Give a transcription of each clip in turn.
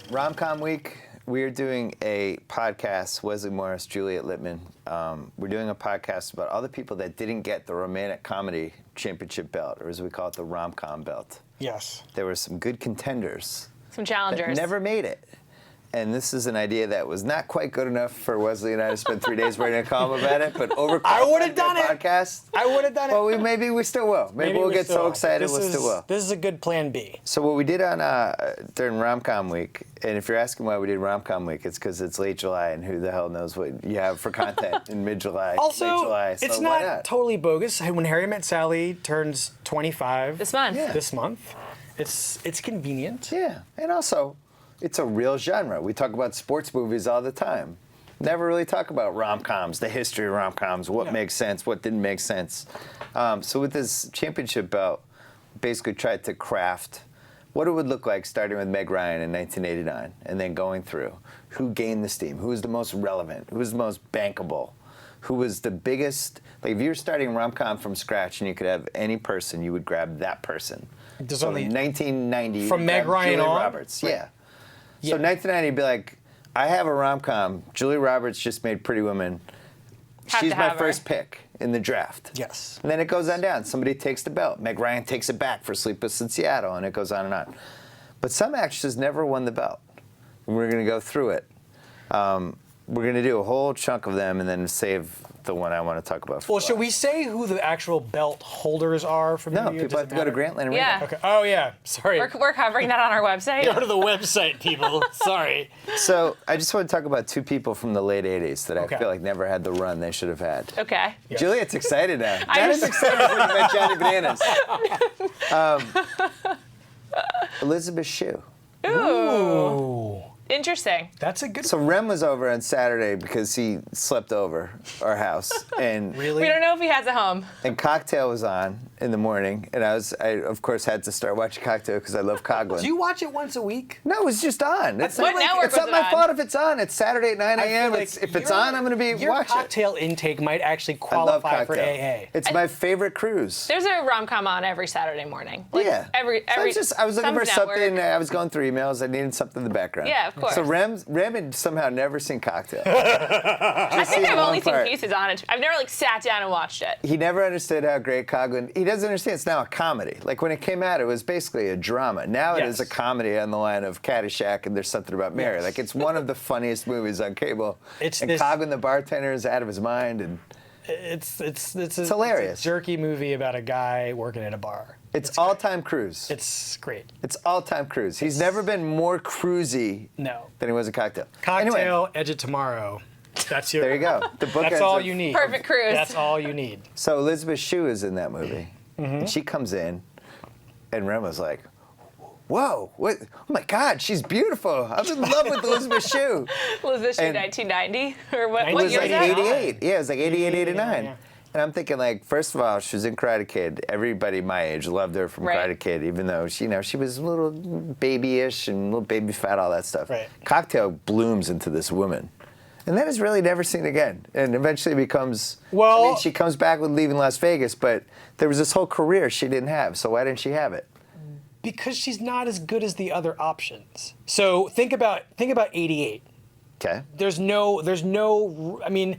RomCom week, we're doing a podcast, Wesley Morris, Juliet Litman. We're doing a podcast about all the people that didn't get the romantic comedy championship belt, or as we call it, the RomCom belt. Yes. There were some good contenders. Some challengers. That never made it. And this is an idea that was not quite good enough for Wesley and I to spend 3 days writing a column about it, but over I would have done it. Podcast. I would have done it. Well, maybe we still will. Maybe we'll get so excited we still will. This is a good plan B. So what we did on during RomCom week, and if you're asking why we did RomCom week, it's because it's late July, and who the hell knows what you have for content in mid-July, Also, late July. So it's why not totally bogus. When Harry Met Sally turns 25 this month. Yeah. this month, it's convenient. Yeah, and also, it's a real genre. We talk about sports movies all the time. Never really talk about rom-coms, the history of rom-coms, what makes sense, what didn't make sense. So with this championship belt, basically tried to craft what it would look like starting with Meg Ryan in 1989 and then going through who gained the steam, who was the most relevant, who was the most bankable, who was the biggest. Like if you're starting rom-com from scratch and you could have any person, you would grab that person. There's so only 1990 from Meg Ryan Julia on? Roberts, Right. yeah. So 1990, you'd be like, I have a rom-com. Julia Roberts just made Pretty Woman. She's my first pick in the draft. Yes. And then it goes on down. Somebody takes the belt. Meg Ryan takes it back for Sleepless in Seattle, and it goes on and on. But some actresses never won the belt. And we're going to go through it. We're going to do a whole chunk of them and then save the one I want to talk about. Well, should we say who the actual belt holders are from No, the year? people have to go to Grantland and read Yeah. it. Okay. Oh, yeah. Sorry. We're covering that on our website. Go to the website, people. Sorry. So I just want to talk about two people from the late 80s that I Okay. feel like never had the run they should have had. Okay. Yeah. Juliet's excited now. I That is just- excited when you met Johnny Bananas. Elizabeth Shue. Ooh. Interesting. That's a good So Rem was over on Saturday because he slept over our house, and Really? We don't know if he has a home. and Cocktail was on in the morning, and I of course had to start watching Cocktail because I love Coughlin. Do you watch it once a week? No, it's just on. It's What not, network it's was not it my on? fault if it's on. It's Saturday at 9 I feel a.m. like If it's your- on, I'm going to be your watching it. cocktail intake might actually I love qualify for Cocktail. AA. It's my favorite cruise. There's a rom-com on every Saturday morning. Like Yeah. Every So I was looking some for network. something. I was going through emails. I needed something in the background. Yeah, of course. So Rem had somehow never seen Cocktail. I think I've only seen part. pieces on it. I've never sat down and watched it. He never understood how great Coughlin. He doesn't understand it's now a comedy. Like when it came out, it was basically a drama. Now it is a comedy on the line of Caddyshack and There's Something About Mary. Yes. Like it's one of the funniest movies on cable. It's and this- Coughlin, the bartender, is out of his mind, and It's hilarious. It's a jerky movie about a guy working at a bar. it's all-time cruise. It's great. It's all-time cruise. He's never been more cruisy No. than he was in Cocktail. Cocktail, Anyway, Edge of Tomorrow. That's your. there you go. The book That's ends all up- you need. Perfect cruise. That's all you need. So Elizabeth Shue is in that movie, Mm-hmm. and she comes in, and Rem was like, "Whoa! What? Oh my God, she's beautiful! I'm in love with Elizabeth Shue." Elizabeth Shue, And- 1990 or what? It What was year like is that? 88. Yeah, it was like 88, 89. yeah. And I'm thinking, like, first of all, she was in Karate Kid. Everybody my age loved her from Right. Karate Kid, even though she was a little babyish and a little baby fat, all that stuff. Right. Cocktail blooms into this woman. And then is really never seen again. And eventually becomes, Well- I mean, she comes back with Leaving Las Vegas, but there was this whole career she didn't have. So why didn't she have it? Because she's not as good as the other options. So think about 88. Okay. There's no. I mean,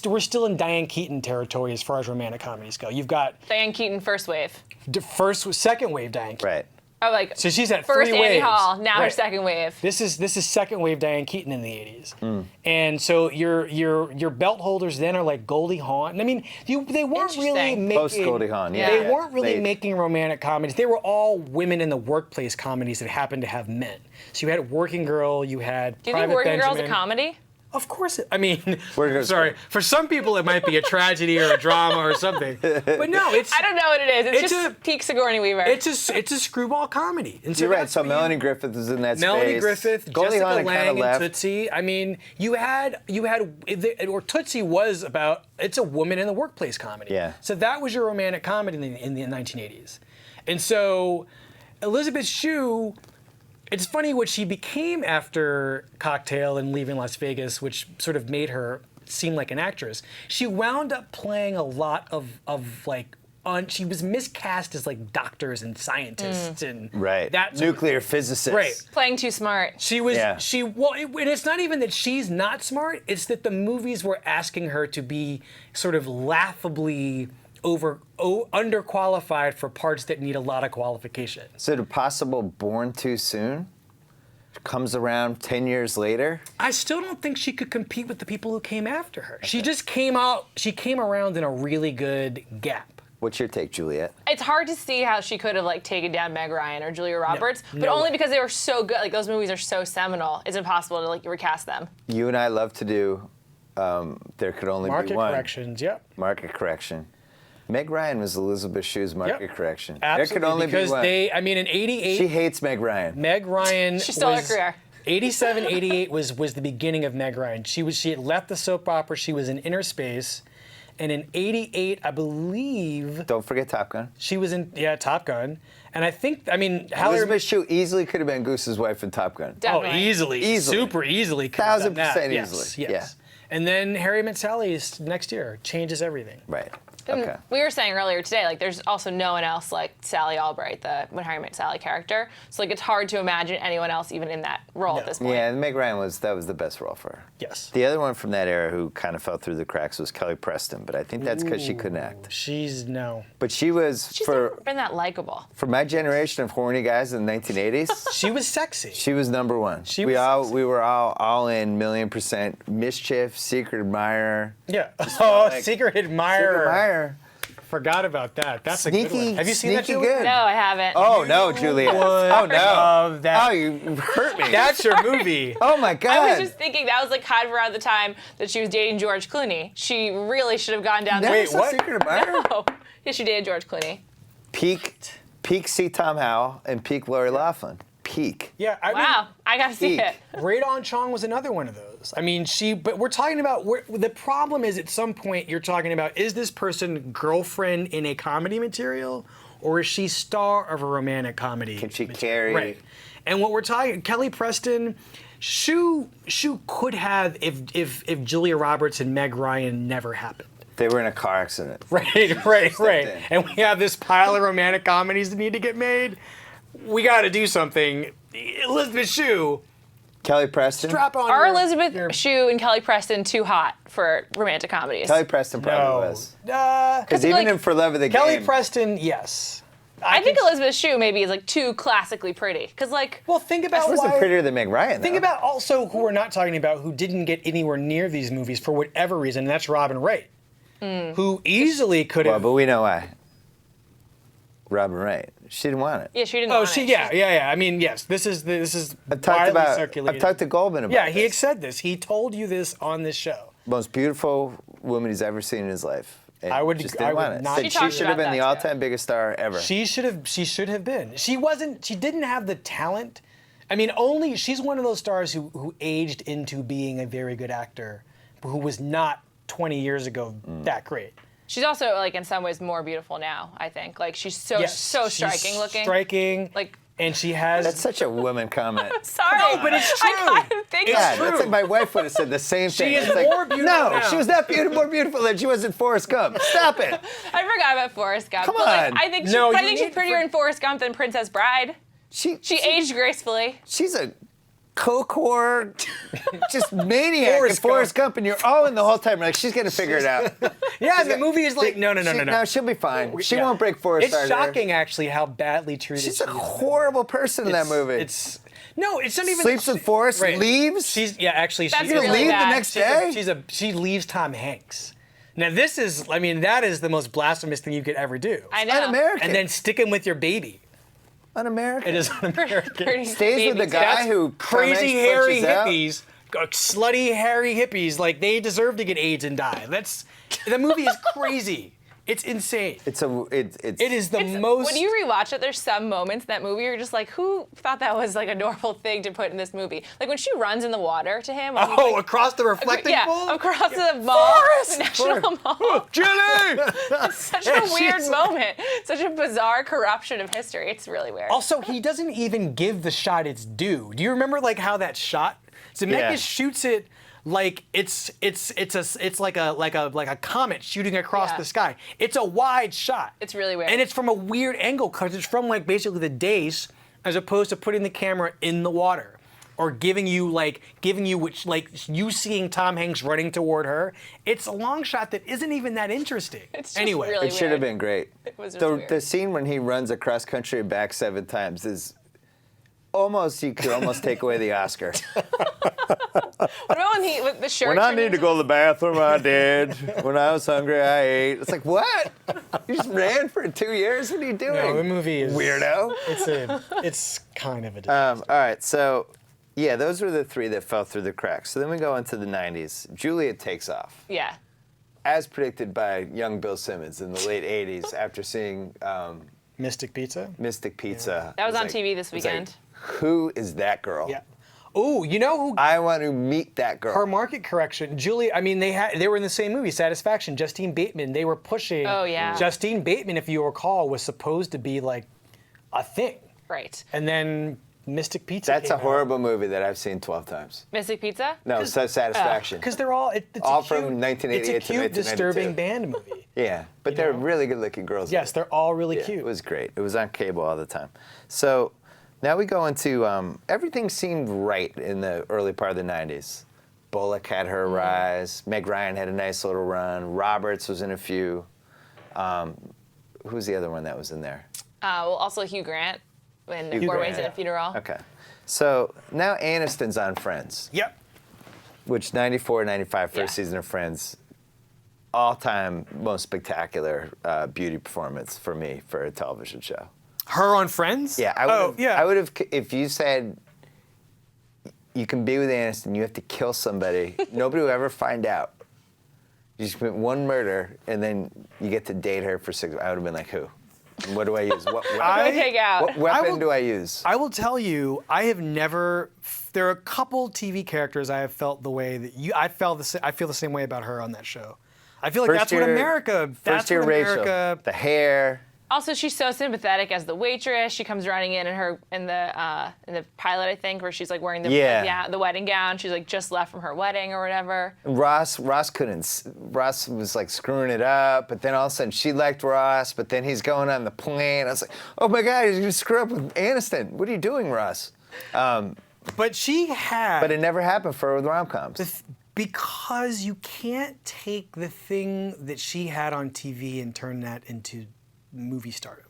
we're still in Diane Keaton territory as far as romantic comedies go. You've got Diane Keaton, first wave. second wave Diane Keaton. Right. Oh, like So she's at first three Annie waves. Hall, now her Right. second wave. This is second wave Diane Keaton in the 80s. And so your belt holders then are like Goldie Hawn. I mean, they weren't really Interesting. making Post Goldie Hawn, yeah. They weren't really They- making romantic comedies. They were all women in the workplace comedies that happened to have men. So you had Working Girl, you had Do you Private think Working Girl's a Benjamin. comedy? Of course, I mean, Working Girl's sorry. For some people, it might be a tragedy or a drama or something. But no, it's I don't know what it is. It's It's just a- peak Sigourney Weaver. it's a screwball comedy. And so You're right. that's So what you- Melanie Griffith was in that Melanie space. Griffith, Goldie Hawn Jessica had kind Lange, of and left. Tootsie. I mean, you had, or Tootsie was about. It's a woman in the workplace comedy. Yeah. So that was your romantic comedy in the 1980s, and so Elizabeth Shue. It's funny what she became after Cocktail and Leaving Las Vegas, which sort of made her seem like an actress. She wound up playing a lot of like she was miscast as like doctors and scientists and Right. that sort of Nuclear physicist. Right. Playing too smart. She was Yeah. and it's not even that she's not smart, it's that the movies were asking her to be sort of laughably underqualified for parts that need a lot of qualification. Is it a possible Born Too Soon? Comes around 10 years later? I still don't think she could compete with the people who came after her. She just came around in a really good gap. What's your take, Juliet? It's hard to see how she could have like taken down Meg Ryan or Julia Roberts, but no only way. because they were so good. Like those movies are so seminal. It's impossible to like recast them. You and I love to do There Could Only Market Be One. corrections, yep. Market correction. Meg Ryan was Elizabeth Shue's market Yep. correction. Absolutely, There could only because be one. in '88, She hates Meg Ryan. Meg Ryan She stole her career. 87, 88 was the beginning of Meg Ryan. She had left the soap opera. She was in Inner Space, and in '88, I believe Don't forget Top Gun. she was in Top Gun. And I think Halle Elizabeth Shue easily could have been Goose's wife in Top Gun. Definitely. easily, super easily, could have done that. 1000% Yes, easily, yes. And then Harry Met Sally is next year, changes everything. Right. And Okay. we were saying earlier today, like there's also no one else like Sally Albright, the When Harry Met Sally character. So like it's hard to imagine anyone else even in that role at this point. Yeah, Meg Ryan was the best role for her. Yes. The other one from that era who kind of fell through the cracks was Kelly Preston, but I think that's because she couldn't act. No. But she was She's never been that likable. for my generation of horny guys in the 1980s. She was sexy. She was number one. She we was were all in $1,000,000% Mischief, Secret Admirer. Yeah. like- Secret Secret Admirer. Admirer. Forgot about that. That's a good Sneaky- one. Have you seen that, sneaky Juliet? good. No, I haven't. Oh no, Juliet. would Oh no. love that. Oh, you hurt me. That's your movie. Oh my God. I was just thinking that was like kind of around the time that she was dating George Clooney. She really should have gone down Never that. saw what? Secret Admirer? Oh, yeah, she dated George Clooney. Peak C. Tom Howell and peak Lori Loughlin. Peak. Yeah. I Wow, I gotta see Eek. it. mean, Radon Chong was another one of those. I mean, but we're talking about, the problem is at some point you're talking about, is this person girlfriend in a comedy material or is she star of a romantic comedy? Can she material? carry? Right. And what we're talking, Kelly Preston, Shue could have if Julia Roberts and Meg Ryan never happened. They were in a car accident. Right. in. And we have this pile of romantic comedies that need to get made. We got to do something. Elizabeth Shue, Kelly Preston. drop on. Are your- Elizabeth Shue and Kelly Preston too hot for romantic comedies? Kelly Preston probably was. Because even like, in For Love of the Kelly Game. Preston, yes. I think Elizabeth Shue maybe is like too classically pretty. Cause like, Well, think about She wasn't why. prettier than Meg Ryan. Think though. about also who we're not talking about who didn't get anywhere near these movies for whatever reason. And that's Robin Wright, who easily could Well, have. but we know why. Robin Wright. She didn't want it. yeah, she didn't. Oh, want she, it. yeah. I mean, yes. This is I've talked widely about. circulated. I've talked to Goldman about. Yeah, he this. said this. He told you this on this show. Most beautiful woman he's ever seen in his life. And I would- just I didn't would want it. not- Said She she talked should have about been the that, all-time biggest star ever. She should have been. She wasn't. She didn't have the talent. I mean, she's one of those stars who aged into being a very good actor, but who was not 20 years ago that great. She's also like in some ways more beautiful now. I think like she's so Yes, so she's striking looking. Striking. Like- and she has. That's such a woman comment. Sorry, No, but it's true. I kind of think It's God, true. that's like my wife would have said the same thing. is It's like, more beautiful No, now. she was not more beautiful than she was in Forrest Gump. Stop it. I forgot about Forrest Gump. Come but, like, on. I think No, I you think she's need prettier in Forrest Gump than Princess Bride. She She aged gracefully. She's a coke whore, just maniac Forrest in Forrest Gump, and you're all in the whole time like she's gonna figure it out. yeah, the movie is like no. No, she'll be fine. She Yeah. won't break Forrest. It's hard there. shocking actually how badly treated She's she a is. horrible person in that movie. It's no, it's not even. Sleeps with Forrest, Right. leaves. She's actually That's she's You gonna really leave bad. the next day? she leaves Tom Hanks. Now this is, I mean, that is the most blasphemous thing you could ever do. I know. Un-American. And then stick him with your baby. Un-American. It is un-American. Pretty Stays with the baby guy That's who crazy Tom Hanks hairy punches out. hippies, slutty hairy hippies, like they deserve to get AIDS and die. The movie is crazy. It's insane. It's It is the It's- most. When you rewatch it, there's some moments in that movie you're just like, who thought that was like a normal thing to put in this movie? Like when she runs in the water to him. when he's, Oh, like, across the reflecting yeah, pool? across the mall, Forrest! the National Mall. Jilly! It's such Yeah, a weird she's- moment, such a bizarre corruption of history. It's really weird. Also, he doesn't even give the shot its due. Do you remember like how that shot? Zemeckis shoots it like it's like a comet shooting across the sky. It's a wide shot. It's really weird. And it's from a weird angle because it's from like basically the dais as opposed to putting the camera in the water. Or giving you which like you seeing Tom Hanks running toward her. It's a long shot that isn't even that interesting. It's just anyway, really It should have been great. It was really weird. The scene when he runs across country and back 7 times is you could almost take away the Oscar. What about when with the shirt? When I turned need to into- go to the bathroom, I did. When I was hungry, I ate. It's like, what? You just ran for 2 years? What are you doing? no, the movie is Weirdo. It's kind of a disaster. All right, so yeah, those were the 3 that fell through the cracks. So then we go into the 90s. Juliet takes off, Yeah. as predicted by young Bill Simmons in the late 80s after seeing Mystic Pizza. Mystic Pizza. That was It on like- TV this it was like, weekend. who is that girl? Yeah. Oh, you know who? I want to meet that girl. Her market correction, Julie. I mean, they were in the same movie, Satisfaction. Justine Bateman. They were pushing. Oh, yeah. Justine Bateman, if you recall, was supposed to be like a thing, Right. and then Mystic Pizza. That's came a horrible movie that I've seen 12 times. Mystic Pizza? No, Satisfaction. Because they're all. It's All a cute, from 1988 It's a to cute, 1992. disturbing band movie. Yeah, but they're really good-looking girls. Yes, they're all really Yeah, cute. it was great. It was on cable all the time. So now we go into everything seemed right in the early part of the 90s. Bullock had her rise. Meg Ryan had a nice little run. Roberts was in a few. Who's the other one that was in there? Well, also Hugh Grant in Hugh Four Grant, Ways and a Funeral. Okay. So now Aniston's on Friends, Yep. which 94, 95, first Yeah. season of Friends, all-time most spectacular beauty performance for me for a television show. Her on Friends? Yeah, I would have. If you said you can be with Aniston, you have to kill somebody. Nobody will ever find out. You just commit one murder, and then you get to date her for 6. I would have been like, who? What do I use? What What do I take out? what weapon will- do I use? I will tell you, I have never. There are a couple TV characters I have felt the way that you. I feel the same way about her on that show. I feel like that's what America. That's First year what Rachel. America. The hair. Also, she's so sympathetic as the waitress. She comes running in the pilot, I think, where she's like wearing the wedding gown. She's like just left from her wedding or whatever. Ross couldn't. Ross was like screwing it up, but then all of a sudden she liked Ross, but then he's going on the plane. I was like, oh my God, you're gonna screw up with Aniston. What are you doing, Ross? But she had. But it never happened for her with rom-coms. Because you can't take the thing that she had on TV and turn that into movie stardom.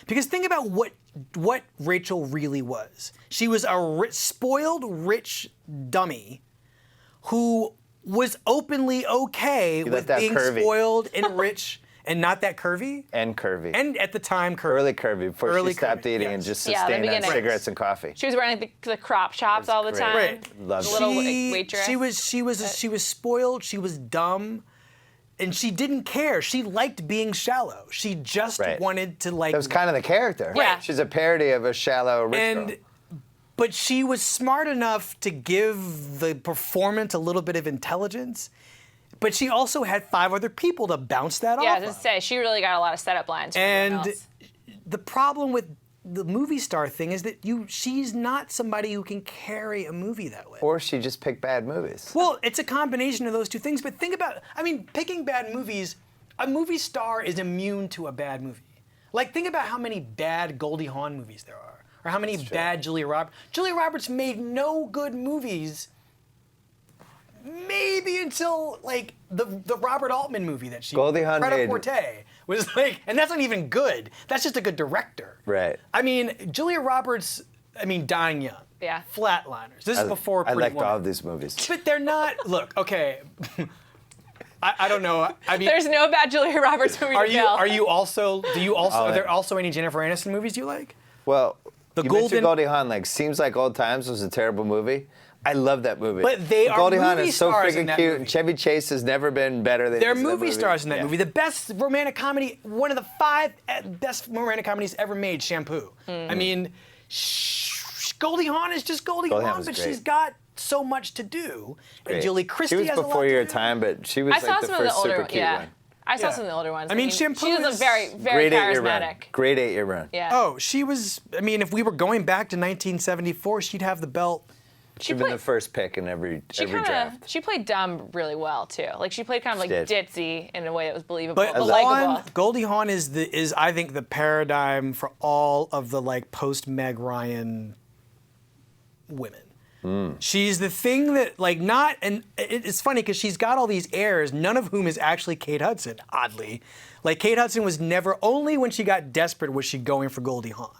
Because think about what Rachel really was. She was a spoiled rich dummy who was openly okay with let that being curvy. spoiled and rich and not that curvy. And curvy. And at the time, curvy. Early curvy before Early she stopped curvy, eating yes. and just Yeah, the sustained on beginning. cigarettes and coffee. She was wearing the crop chops all the great. time. Right. Loved The it. little waitress. She was spoiled. She was dumb, and she didn't care. She liked being shallow. She just Right. wanted to like. That was kind of the character. Yeah. She's a parody of a shallow rich girl. But she was smart enough to give the performance a little bit of intelligence. But she also had 5 other people to bounce that Yeah, I off was of. gonna say she really got a lot of setup lines. From everyone And else. the problem with the movie star thing is that she's not somebody who can carry a movie that way. Or she just picked bad movies. Well, it's a combination of those two things, but think about, picking bad movies, a movie star is immune to a bad movie. Like, think about how many bad Goldie Hawn movies there are, or how many bad Julia Roberts. Julia Roberts made no good movies, maybe until, like, the Robert Altman movie that she Goldie Hawn Pret a made- Forte was like, and that's not even good. That's just a good director. Right. Julia Roberts, Dying Young. Yeah. Flatliners. This is before I Pretty liked Woman. all of these movies. But they're not. Look, okay. I don't know. There's no bad Julia Roberts movie are to you? fill. Are you also? Do you also? All Are there in. also any Jennifer Aniston movies you like? Well, The you Golden- mentioned Goldie Hawn, like Seems Like Old Times was a terrible movie. I love that movie. But they are Goldie Hawn movie is so stars in freaking that cute, movie. and Chevy Chase has never been better than They're he is in that movie stars in that Yeah. movie. The best romantic comedy, one of the 5 best romantic comedies ever made, Shampoo. Goldie Hawn is just Goldie Goldie Hawn Hawn, was but great. she's got so much to do. And Great. Julie Christie She was has a lot before to your do. time, but she was I saw like the some of the first older super ones. cute Yeah. one. I saw Yeah. some of the older ones. Shampoo she was is a very, very Great 8-year run. charismatic. Great 8-year run. Yeah. Oh, she was. If we were going back to 1974, she'd have the belt She'd been the first pick in every draft. She played dumb really well too. Like she played kind of like ditzy in a way that was believable, But likable. Goldie Hawn is I think the paradigm for all of the like post Meg Ryan women. She's the thing that like not, and it's funny because she's got all these heirs, none of whom is actually Kate Hudson. Oddly, like Kate Hudson was never, only when she got desperate was she going for Goldie Hawn.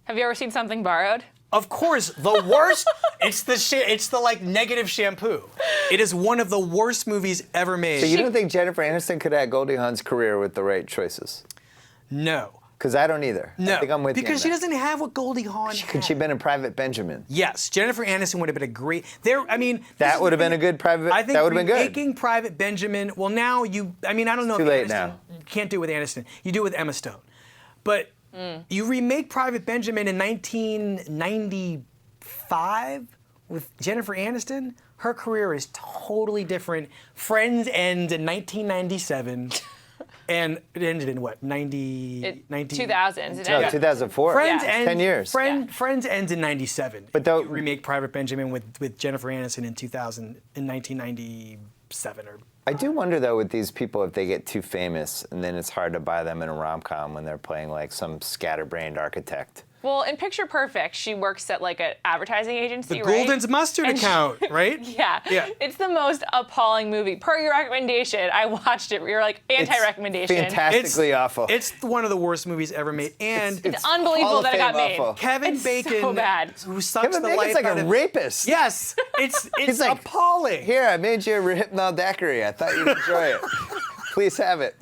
Have you ever seen Something Borrowed? Of course, the worst. It's the like negative shampoo. It is one of the worst movies ever made. So you don't think Jennifer Aniston could have Goldie Hawn's career with the right choices? No. Because I don't either. No. I think I'm with you. Because she doesn't have what Goldie Hawn had. Could she have been a Private Benjamin? Yes, Jennifer Aniston would have been a great. That would have been a good Private. I think that would have been good. Making Private Benjamin. Well, now I don't know. Too if late Aniston, now. You can't do it with Aniston. You do it with Emma Stone, but you remake Private Benjamin in 1995 with Jennifer Aniston. Her career is totally different. Friends ends in 1997. And it ended in what, 2000s. No, 2004. 2004. Friends Yeah. ends, 10 years. Friends ends in 97. But though- You remake Private Benjamin with Jennifer Aniston in 1997 or. I do wonder though with these people if they get too famous and then it's hard to buy them in a rom-com when they're playing like some scatterbrained architect. Well, in Picture Perfect, she works at like an advertising agency, The right? Golden's mustard And account, right? Yeah. Yeah. It's the most appalling movie. Per your recommendation, I watched it. You're like anti-recommendation. Fantastically awful. It's one of the worst movies ever made, and It's unbelievable Hall of that it got Fame made. awful. Kevin It's Bacon, so bad. who sucks Kevin the Bacon's life like out a of. rapist. Yes, it's like, appalling. Here, I made you a hypnol daiquiri. I thought you'd enjoy it. Please have it.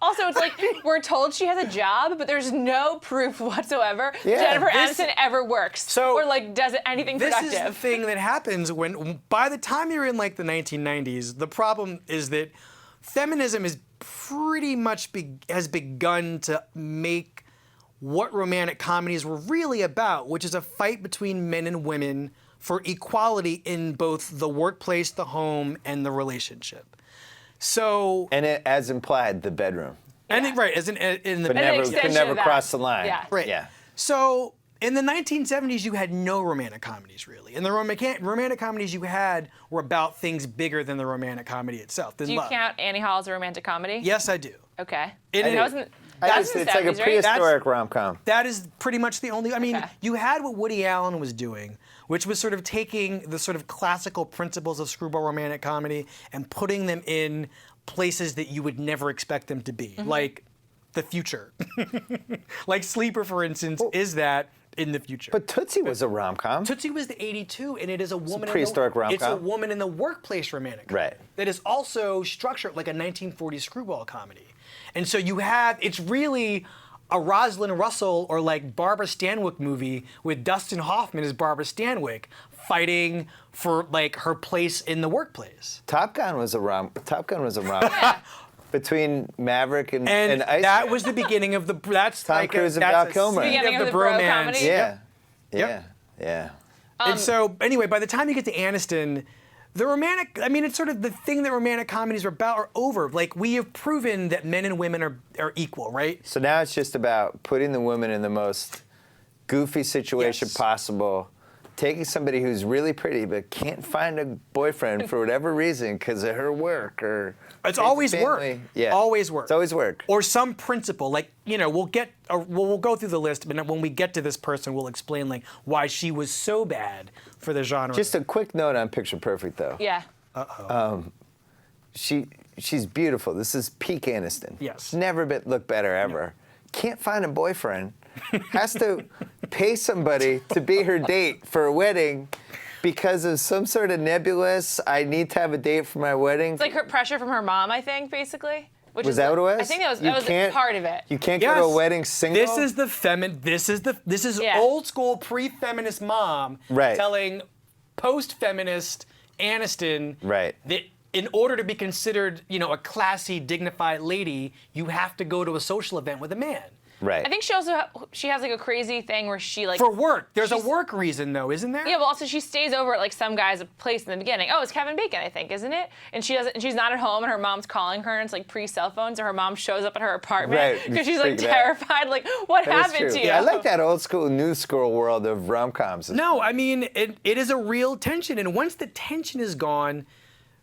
Also, it's like we're told she has a job, but there's no proof whatsoever Yeah, Jennifer this- Aniston ever works or like does anything This productive. is the thing that happens when, by the time you're in like the 1990s, the problem is that feminism is pretty much has begun to make what romantic comedies were really about, which is a fight between men and women for equality in both the workplace, the home, and the relationship. So, And it, as implied, the bedroom. and Yeah. it, right, as in the But an never extension could never of that. cross the line. Yeah. Right. Yeah. So in the 1970s, you had no romantic comedies really, and the romantic comedies you had were about things bigger than the romantic comedy itself. Than Do you love. count Annie Hall as a romantic comedy? Yes, I do. Okay. It is. That wasn't. I That just, was in the it's like a 70s, right? prehistoric rom-com. That is pretty much the only. I mean, Okay. you had what Woody Allen was doing, which was sort of taking the sort of classical principles of screwball romantic comedy and putting them in places that you would never expect them to be, like the future. Like Sleeper, for instance, is that in the future. But Tootsie was a rom-com. Tootsie was the 82, and it is a woman. prehistoric rom-com. It's a woman in the workplace romantic comedy. Right. That is also structured like a 1940s screwball comedy, and so you have it's really a Rosalind Russell or like Barbara Stanwyck movie with Dustin Hoffman as Barbara Stanwyck fighting for like her place in the workplace. Top Gun was a rom. Between Maverick and Ice. that was the beginning of the. That's Tom like Cruise and that's Val a Kilmer. seed Beginning of the bro bromance. comedy? Yeah. Yep. Yeah. And so, anyway, by the time you get to Aniston, the romantic, I mean, it's sort of the thing that romantic comedies are about are over. Like, we have proven that men and women are equal, right? So now it's just about putting the woman in the most goofy situation Yes. possible, taking somebody who's really pretty but can't find a boyfriend for whatever reason because of her work or It's his always work. family. Yeah. Always work. It's always work. Or some principle, like, you know, we'll go through the list, but when we get to this person, we'll explain, like, why she was so bad for the genre. Just a quick note on Picture Perfect, though. Yeah. She's beautiful. This is peak Aniston. Yes. Never looked better ever. Can't find a boyfriend. Has to pay somebody to be her date for a wedding because of some sort of nebulous, I need to have a date for my wedding. It's like her pressure from her mom, I think, basically. Which Was is that what it was? I think that was You part of it. You can't go to a wedding single? This is Yeah. old school pre-feminist mom Right. telling post-feminist Aniston Right. that in order to be considered, you know, a classy, dignified lady, you have to go to a social event with a man. Right. I think she also she has like a crazy thing where she like For work. There's a work reason, though, isn't there? yeah, but also she stays over at like some guy's place in the beginning. Oh, it's Kevin Bacon, I think, isn't it? And she doesn't. She's not at home, and her mom's calling her, and it's like pre-cell phone, so her mom shows up at her apartment Right, because she's like freaking out. terrified. Like, what That is happened true. to you? Yeah, I like that old school, new school world of rom-coms. No, I mean, it is a real tension. And once the tension is gone,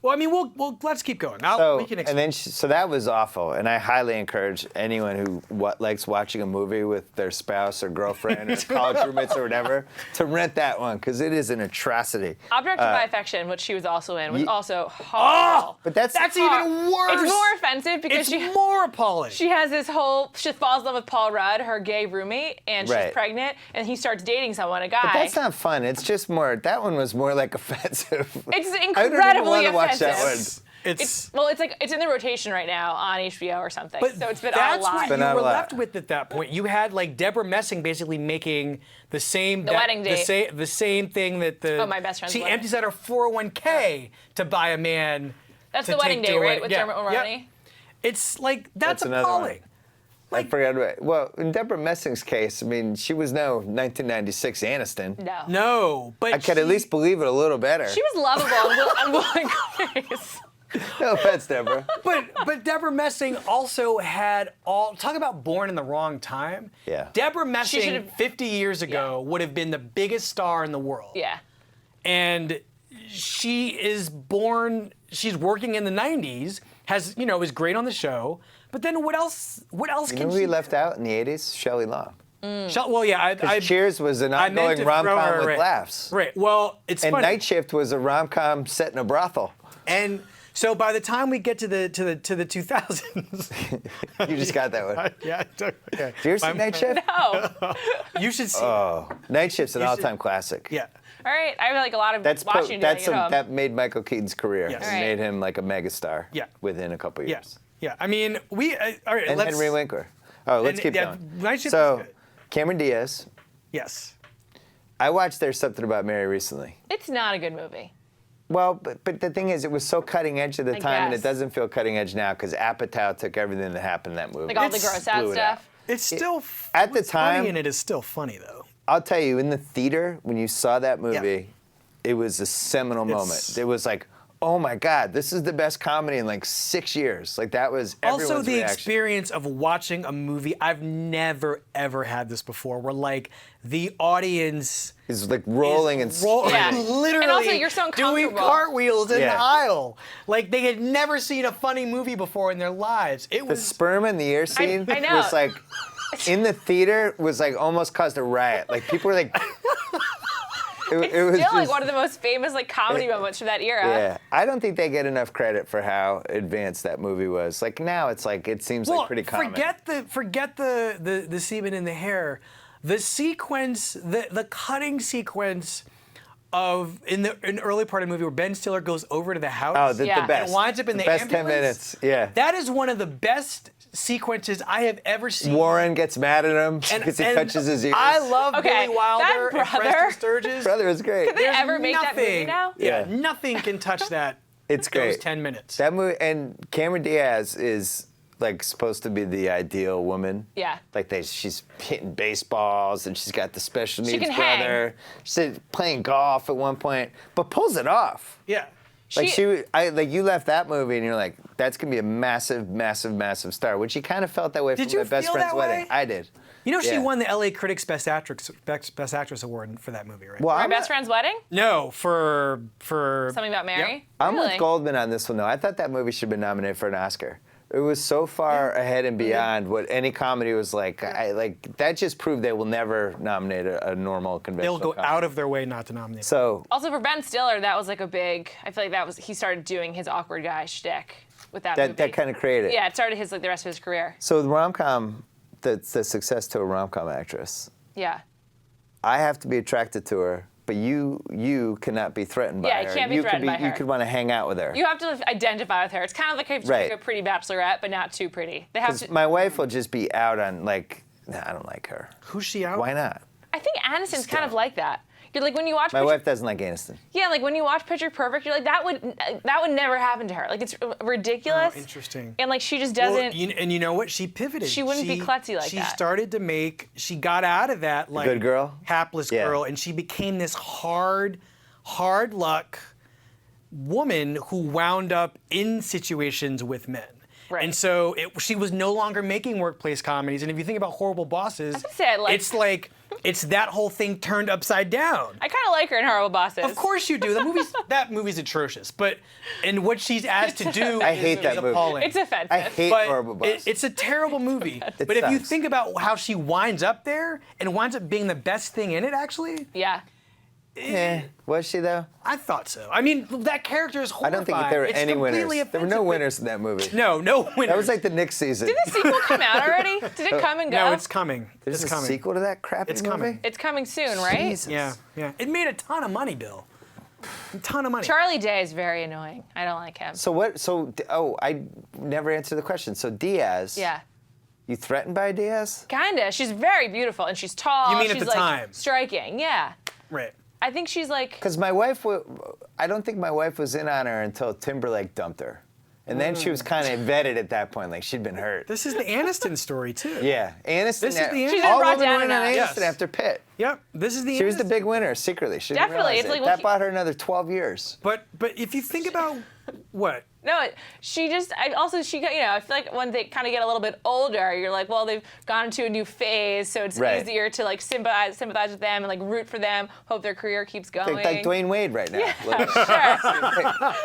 well, I mean, we'll let's keep going. We can And then so that was awful, and I highly encourage anyone who likes watching a movie with their spouse or girlfriend or college roommates or whatever to rent that one because it is an atrocity. Object of My Affection, which she was also in, was also horrible. But that's even worse. It's more offensive because It's more appalling. she has this whole, she falls in love with Paul Rudd, her gay roommate, and she's Right. pregnant, and he starts dating someone, a guy. But that's not fun. It's just more. That one was more like offensive. It's I don't even incredibly want to watch offensive. that one. It's in the rotation right now on HBO or something. But so it's been that's on a lot. what Been you on were a lot. left with at that point. You had like Deborah Messing basically making the same wedding date. the same thing that the Oh, My Best Friend's she Wedding. empties out her 401k to buy a man. That's to the wedding take day, to a right? wedding. With Yeah, Dermot Mulroney? yeah. It's like that's another one. appalling. I forgot about. Well, in Deborah Messing's case, I mean, she was no 1996 Aniston. No. No, but I could at least believe it a little better. She was lovable on Will and Grace. No offense, Deborah. But Deborah Messing also had talk about born in the wrong time. Yeah. Deborah Messing should've- 50 years ago would have been the biggest star in the world. Yeah. And she is born. She's working in the 90s. Was great on the show. But then what else? What else You can know who she? we left out in the 80s? Shelley Long. Well, yeah, I Cheers was an I meant ongoing to throw rom-com her with right. laughs. Right. Well, it's And funny. Night Shift was a rom-com set in a brothel. And so by the time we get to the 2000s, You just got that one. yeah. Okay. Do you ever see Night Shift? Oh. You should see. Oh, Night Shift's an You should- all-time classic. Yeah. All right. I have like a lot of watching That made Michael Keaton's career. Yes. It All right. made him like a megastar. Yeah. Within a couple Yeah. years. Yeah. I mean, all right. And let's. Henry Winkler. Oh, let's keep yeah, going. Night Shift So, is good. Cameron Diaz. Yes. I watched There's Something About Mary recently. It's not a good movie. Well, but the thing is, it was so cutting edge at the I time, and it guess. doesn't feel cutting edge now because Apatow took everything that happened in that movie. Like all the It's- gross out blew it out. stuff. It's still At the what's funny time- and it is still funny though. I'll tell you, in the theater, when you saw that movie, it was a seminal moment. It was like, oh my God, this is the best comedy in like 6 years. Like that was everyone's Also, the reaction. experience of watching a movie, I've never ever had this before, where like the audience It's like rolling and Yeah. literally And also, you're so doing uncomfortable. cartwheels in Yeah. the aisle. Like they had never seen a funny movie before in their lives. It the was sperm in the ear scene I know. was like, in the theater, was like almost caused a riot. Like people were like, it was Still like just- one of the most famous like comedy moments from that era. Yeah, I don't think they get enough credit for how advanced that movie was. Like now, it's like it seems like pretty common. forget the semen in the hair. The sequence, the cutting sequence of in the early part of the movie where Ben Stiller goes over to the house. Oh, the Yeah. best. And winds up in the best 10 ambulance. minutes. Yeah. That is one of the best sequences I have ever seen. Warren gets mad at him because he touches his ears. I love Okay, Billy Wilder that and Preston brother- Sturges. Brother is great. Could they ever make that movie now? Yeah, Yeah. nothing can touch that. It's Those great. 10 minutes. That movie, and Cameron Diaz is like supposed to be the ideal woman. Yeah. Like she's hitting baseballs and she's got the special needs can hang. brother. She's playing golf at one point, but pulls it off. Yeah. Like you left that movie and you're like, that's gonna be a massive, massive, massive star. Which you kind of felt that way Did from you My Best feel Friend's that Wedding. way? I did. You know, she Yeah. won the LA Critics Best Actress Award for that movie, right? Well, My I'm best friend's wedding? No, for Something About Mary? I'm Really? with Goldman on this one though. I thought that movie should have been nominated for an Oscar. It was so far ahead and beyond what any comedy was like. That just proved they will never nominate a normal conventional. They'll go comedy. out of their way not to nominate. So Also for Ben Stiller, that was like a big. I feel like he started doing his awkward guy shtick with that movie. that kind of created. Yeah, it started the rest of his career. So the rom-com, the success to a rom-com actress. Yeah. I have to be attracted to her, but you cannot be threatened by Yeah, her. you can't be threatened by her. You could want to hang out with her. You have to identify with her. It's kind of like if Right. like a pretty bachelorette, but not too pretty. They have 'Cause to. my wife will just be out on like, nah, I don't like her. Who's she out? Why not? I think Aniston's kind of like that. You're like when you watch. My wife doesn't like Aniston. Yeah, like when you watch Picture Perfect, you're like that would never happen to her. Like it's ridiculous. Oh, interesting. And like she just doesn't. Well, and you know what? She pivoted. She wouldn't be klutzy like she that. She started to make. She got out of that like good girl, hapless girl, and she became this hard luck woman who wound up in situations with men. Right. And so she was no longer making workplace comedies. And if you think about Horrible Bosses, it's that whole thing turned upside down. I kind of like her in Horrible Bosses. Of course you do. That movie's atrocious. And what she's asked to do I hate that movie. appalling. It's offensive. I hate Horrible Bosses. It's a terrible movie. But if you think about how she winds up there and winds up being the best thing in it, actually. Yeah. Was she though? I thought so. I mean, that character is I horrifying. don't think there were It's any winners. completely There were no offensive. winners in that movie. No winners. That was like the Knicks season. Did the sequel come out already? Did it come and go? No, it's coming. There's it's a coming. sequel to that crappy It's movie? coming. It's coming soon, right? Jesus. Yeah. It made a ton of money, Bill. A ton of money. Charlie Day is very annoying. I don't like him. I never answered the question. So Diaz. Yeah. You threatened by Diaz? Kinda. She's very beautiful and she's tall. You mean at she's the like time? striking. Yeah. Right. I think she's like. Because I don't think my wife was in on her until Timberlake dumped her. And then she was kind of vetted at that point, like she'd been hurt. This is the Aniston story, too. Yeah, Aniston. This is the Aniston. She's been all brought women down went on a Aniston notch. Yes. after Pitt. Yep. This is the She was the Aniston. big winner secretly. She didn't Definitely. realize It's it. like, That bought her another 12 years. But if you think about what? No, she just. She got. I feel like when they kind of get a little bit older, you're like, well, they've gone into a new phase, so it's Right. easier to like sympathize with them and like root for them, hope their career keeps going. Like Dwayne Wade right now. Yeah, sure.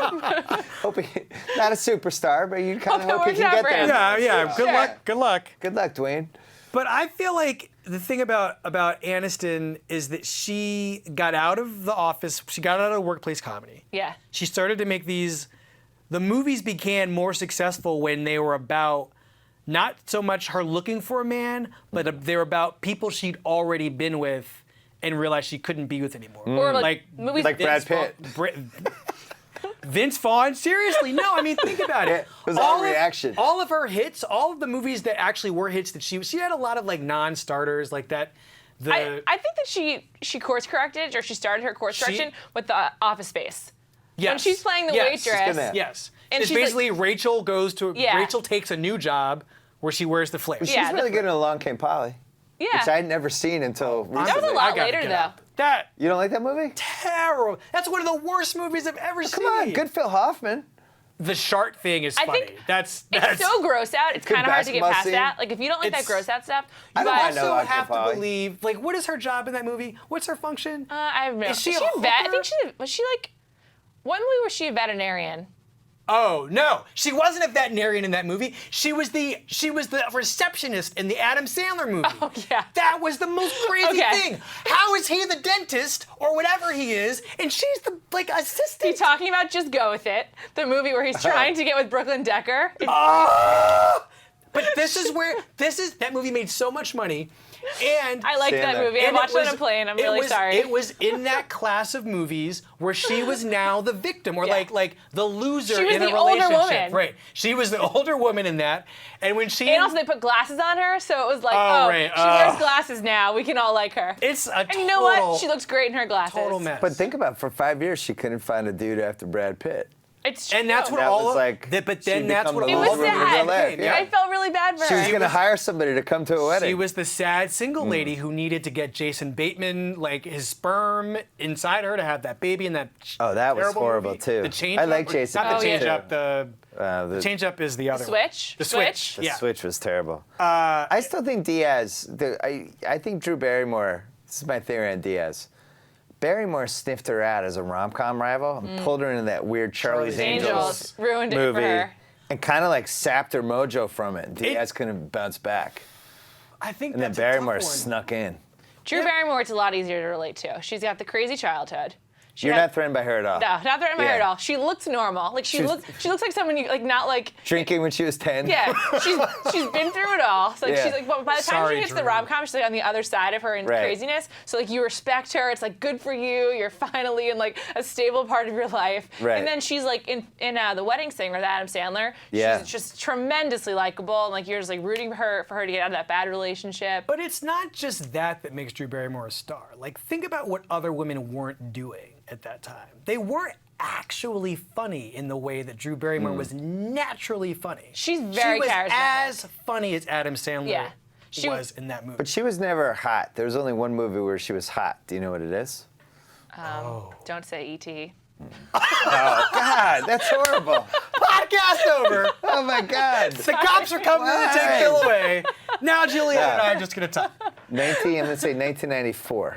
Not a superstar, but you kind of Hope hope it he can works get out for there. him. Yeah. Good Sure. luck. Good luck. Good luck, Dwayne. But I feel like the thing about Aniston is that she got out of the office. She got out of workplace comedy. Yeah. She started to make these. The movies became more successful when they were about not so much her looking for a man, but they were about people she'd already been with and realized she couldn't be with anymore. Or like movies Like Brad Pitt. Vince Vaughn? Seriously? No, I mean, think about it. It was all reaction. All of her hits, all of the movies that actually were hits that she had a lot of like non-starters like that. I think that she course corrected, or she started her course correction with the Office Space. Yes. When she's playing the Yes. waitress. She's good at that. Yes. And It's she's like- basically Rachel goes to Yeah. Rachel takes a new job where she wears the flair. She's Yeah, really good in Along Came Polly, Yeah. which I'd never seen until recently. That was a I lot gotta later, get though. out. That You don't like that movie? terrible. That's one of the worst movies I've ever seen. Come on, good Phil Hoffman. The shark thing is I funny. think that's It's so gross out. It's Good kind of hard to get basketball past scene. that. Like if you don't like that It's- gross out stuff, I you don't I mind guys. no also Uncle have to Polly. believe, like, what is her job in that movie? What's her function? I have no. Is she a a vet? I hooker? think was she like. What movie was she a veterinarian? Oh no, she wasn't a veterinarian in that movie. She was the receptionist in the Adam Sandler movie. Oh, yeah. That was the most crazy Okay. thing. How is he the dentist or whatever he is, and she's the like assistant? You talking about Just Go With It, the movie where he's trying to get with Brooklyn Decker? Oh! But that movie made so much money, and I liked that Sandler. movie. I and watched it it on a plane. I'm it really was- sorry. It was in that class of movies where she was now the victim, or Yeah. like the loser She was in a the older relationship. woman. Right. She was the older woman in that, and when she and also they put glasses on her, so it was like, Oh, right. she wears glasses now. We can all like her. it's a And you know what? She looks great in her glasses. total mess. But think about it, for 5 years, she couldn't find a dude after Brad Pitt. It's and that's what That all was of, like- but she'd then that's become what the It all was of woman in real sad. life, yeah. I felt really bad for She her. was going to hire somebody to come to a wedding. She was the sad single Mm. lady who needed to get Jason Bateman, like his sperm inside her to have that baby in that. Oh, that was terrible horrible, movie. too. The change I up, like Jason Not the Bateman, change too. up. The the change up is the other one. Switch? The switch. The Yeah. switch was terrible. I still think Diaz. I think Drew Barrymore. This is my theory on Diaz. Barrymore sniffed her out as a rom-com rival and pulled her into that weird Charlie's Angels Angels ruined it movie, for her. and kind of like sapped her mojo from it. Diaz couldn't bounce back, I think and then that's a tough Barrymore one. snuck in. Drew Barrymore, it's a lot easier to relate to. She's got the crazy childhood. You're not threatened by her at all. No, not threatened by her Yeah. at all. She looks normal. Like she looks like someone you like, not like. Drinking when she was 10. Yeah, she's been through it all. So like Yeah. she's like, but by the time Sorry, she hits the Drew. rom-com, she's like on the other side of her in Right. craziness. So like you respect her. It's like good for you. You're finally in like a stable part of your life. Right. And then she's like in The Wedding Singer with Adam Sandler. Yeah. She's just tremendously likable, and like you're just like rooting for her to get out of that bad relationship. But it's not just that makes Drew Barrymore a star. Like, think about what other women weren't doing at that time. They weren't actually funny in the way that Drew Barrymore was naturally funny. She's very She was charismatic. as funny as Adam Sandler Yeah. She was in that movie. But she was never hot. There was only one movie where she was hot. Do you know what it is? Don't say E.T. God, that's horrible. Podcast over. Oh my God. The cops are coming to take Why? Bill away. Now Juliet and I are just gonna talk. I'm gonna say 1994.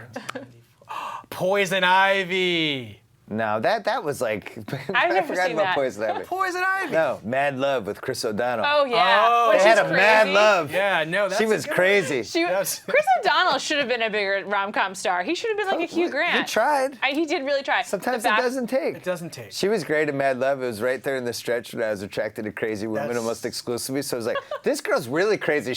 Poison Ivy. No, that was like I've I never forgot seen about that. Poison Ivy. Poison Ivy. No, Mad Love with Chris O'Donnell. Oh yeah. Oh. When They she's had a crazy. mad love. Yeah, no, that's She a was good crazy. Yes. Chris O'Donnell should have been a bigger rom-com star. He should have been like a Hugh Grant. He tried. He did really try. Sometimes The it back- doesn't take. It doesn't take. She was great in Mad Love. It was right there in the stretch when I was attracted to crazy women That's- almost exclusively. So I was like, this girl's really crazy.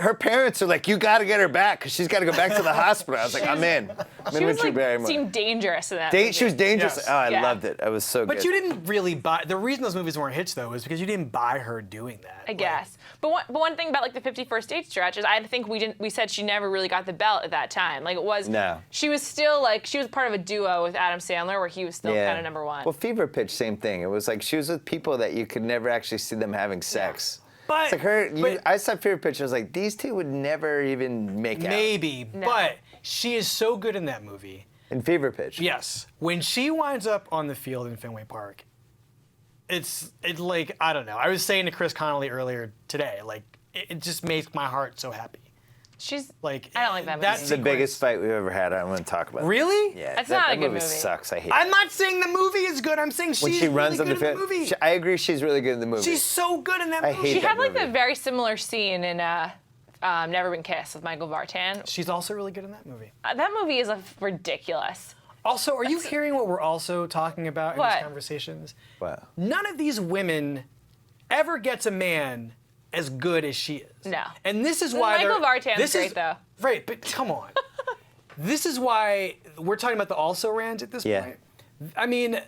Her parents are like, you got to get her back because she's got to go back to the hospital. I was like, I'm in. I'm She in was with Drew like Barrymore. seemed dangerous in that. movie. She was dangerous. Yes. Oh, I Yeah. loved it. I was so But good. you didn't really buy. The reason those movies weren't hits though is because you didn't buy her doing that. I guess. But one thing about like the 51st Date stretch is I think we said she never really got the belt at that time. Like it was. No. She was still like she was part of a duo with Adam Sandler where he was still kind of number one. Well, Fever Pitch, same thing. It was like she was with people that you could never actually see them having sex. But It's like her. but- I saw Fever Pitch. I was like, these two would never even make out. Maybe, No. but she is so good in that movie. In Fever Pitch. Yes, when she winds up on the field in Fenway Park, it's like I don't know. I was saying to Chris Connolly earlier today, like it just makes my heart so happy. She's Like I don't like that movie. This is the biggest fight we've ever had. I don't want to talk about it. Really? Yeah. That's that, not a that good movie movie. sucks. I hate I'm it. not saying the movie is good. I'm saying When she's she runs really on the good in field, the movie. I agree. She's really good in the movie. She's so good in that I movie. hate She that had like movie. the very similar scene in Never Been Kissed with Michael Vartan. She's also really good in that movie. That movie is ridiculous. Also, are you hearing what we're also talking about in What? these conversations? Wow. None of these women ever gets a man as good as she is. No. And this is why Michael Vartan's this great, is, though. Right, but come on. This is why we're talking about the also rans at this Yeah. point. I mean,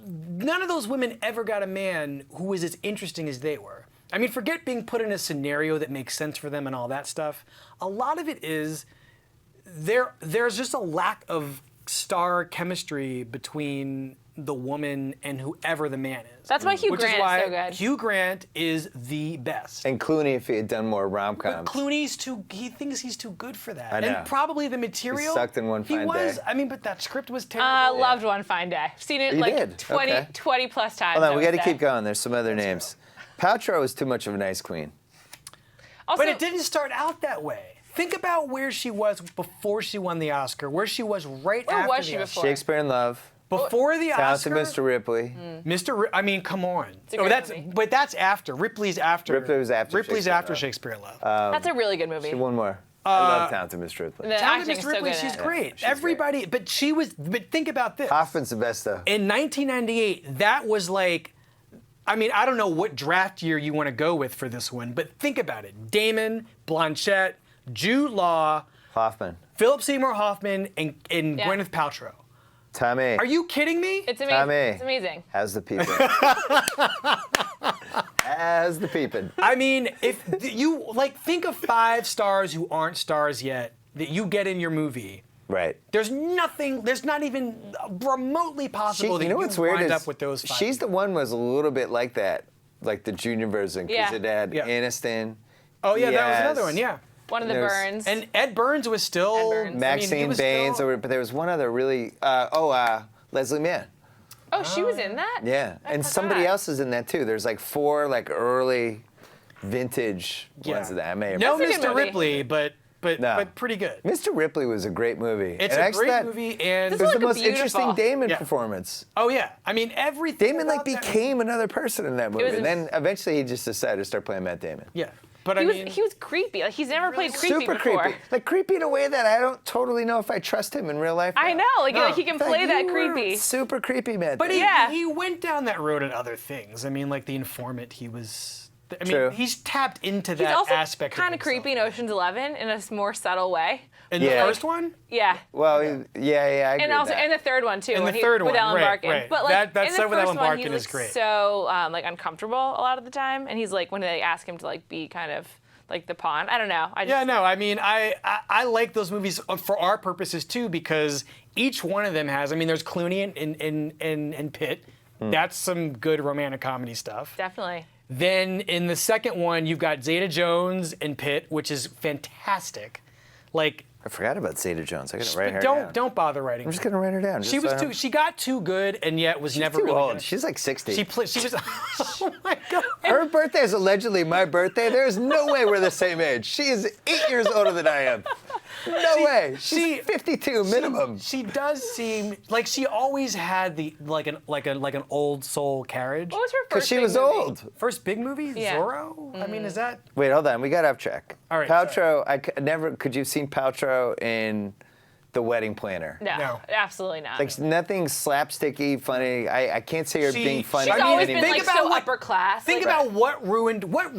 none of those women ever got a man who was as interesting as they were. I mean, forget being put in a scenario that makes sense for them and all that stuff. A lot of it is there's just a lack of star chemistry between the woman and whoever the man is. That's why Hugh Which Grant is why is so good. Hugh Grant is the best. And Clooney, if he had done more rom-coms. Clooney's he thinks he's too good for that. I know. And probably the material. sucked in One Fine was. Day. I mean, but that script was terrible. Loved One Fine Day. I've seen it You like did? 20, Okay. 20 plus times. Hold on, I we would got to say. keep going. There's some other names. Paltrow was too much of a nice queen. Also, But it didn't start out that way. Think about where she was before she won the Oscar, where she was right Where after was the she Oscar. before? Shakespeare in Love. Before the Talented Oscar, Mr. Ripley. I mean, come on. a great that's movie. but that's after. Ripley's after. Ripley was after Ripley's Shakespeare in after Love. Shakespeare in Love. That's a really good movie. One more. I love Talented Mr. Ripley. The Talented acting Miss is so Ripley, good in she's it. great. She's Everybody, but she was. But think about this. Hoffman's the best, though. In 1998, that was like, I mean, I don't know what draft year you want to go with for this one, but think about it. Damon, Blanchett, Jude Law, Hoffman. Philip Seymour Hoffman, and Yeah. Gwyneth Paltrow. Tommy. Are you kidding me? It's amazing. Tommy. It's amazing. How's the peeping? How's the peeping? I mean, if you like think of 5 stars who aren't stars yet that you get in your movie. Right. There's not even remotely possible that you know what's weird wind is up with those 5. she's the one was a little bit like that, like the junior version, because Yeah. it had Yeah. Aniston. Oh yeah, that was Diaz, another one. Yeah. One of the There's- Burns. And Ed Burns was still. Ed Burns. he Maxine was Baines, still- but there was one other really. Leslie Mann. oh, she was in that? Yeah, I and somebody forgot. else is in that too. There's like 4 like early vintage Yeah. ones of that. I may have No, That's a good Mr. movie. Ripley, but No. pretty good. Mr. Ripley was a great movie. It's And a actually great that- movie, and It was the like a most interesting beautiful- Damon Yeah. performance. oh yeah, I mean everything. Damon like about that became another person in that movie, was and then eventually he just decided to start playing Matt Damon. Yeah. But he was creepy. Like he's never played creepy Super before. creepy. Like creepy in a way that I don't totally know if I trust him in real life. I now. know, like he can Like, play that you were creepy. Super creepy, man. But Yeah. he went down that road in other things. I mean, like The Informant, he was. I mean, True. he's tapped into He's that also aspect. kind of himself. creepy in Ocean's 11 in a more subtle way. In Yeah. the first one. Yeah. Well, yeah, I agree And with also that. in the third one too. In the when he- third with one, Ellen right, Barkin. right. But like That in the stuff with first Ellen one, Barkin he is looks great. so like uncomfortable a lot of the time, and he's like when they ask him to like be kind of like the pawn. I don't know. Yeah, no, I mean, I like those movies for our purposes too, because each one of them has. I mean, there's Clooney and Pitt. That's some good romantic comedy stuff. Definitely. Then in the second one, you've got Zeta Jones and Pitt, which is fantastic. Like, I forgot about Zeta Jones. I gotta write her down. don't bother writing. I'm just gonna write her down. She was too. She got too good, and yet was never too really old. good. She's like 60. She was. Oh my god. Her birthday is allegedly my birthday. There's no way we're the same age. She is 8 years older than I am. No way. She's 52 minimum. She does seem like she always had the like an old soul carriage. What was her Because first she big was movie? old. First big movie, Yeah. Zorro. I mean, is that? Wait, hold on. We got off track. All right, Paltrow. Never. Could you have seen Paltrow in The Wedding Planner? No, absolutely not. Like nothing slapsticky, funny. I can't say her being funny She's always anymore. been Think like about so what- upper class. Think like, about what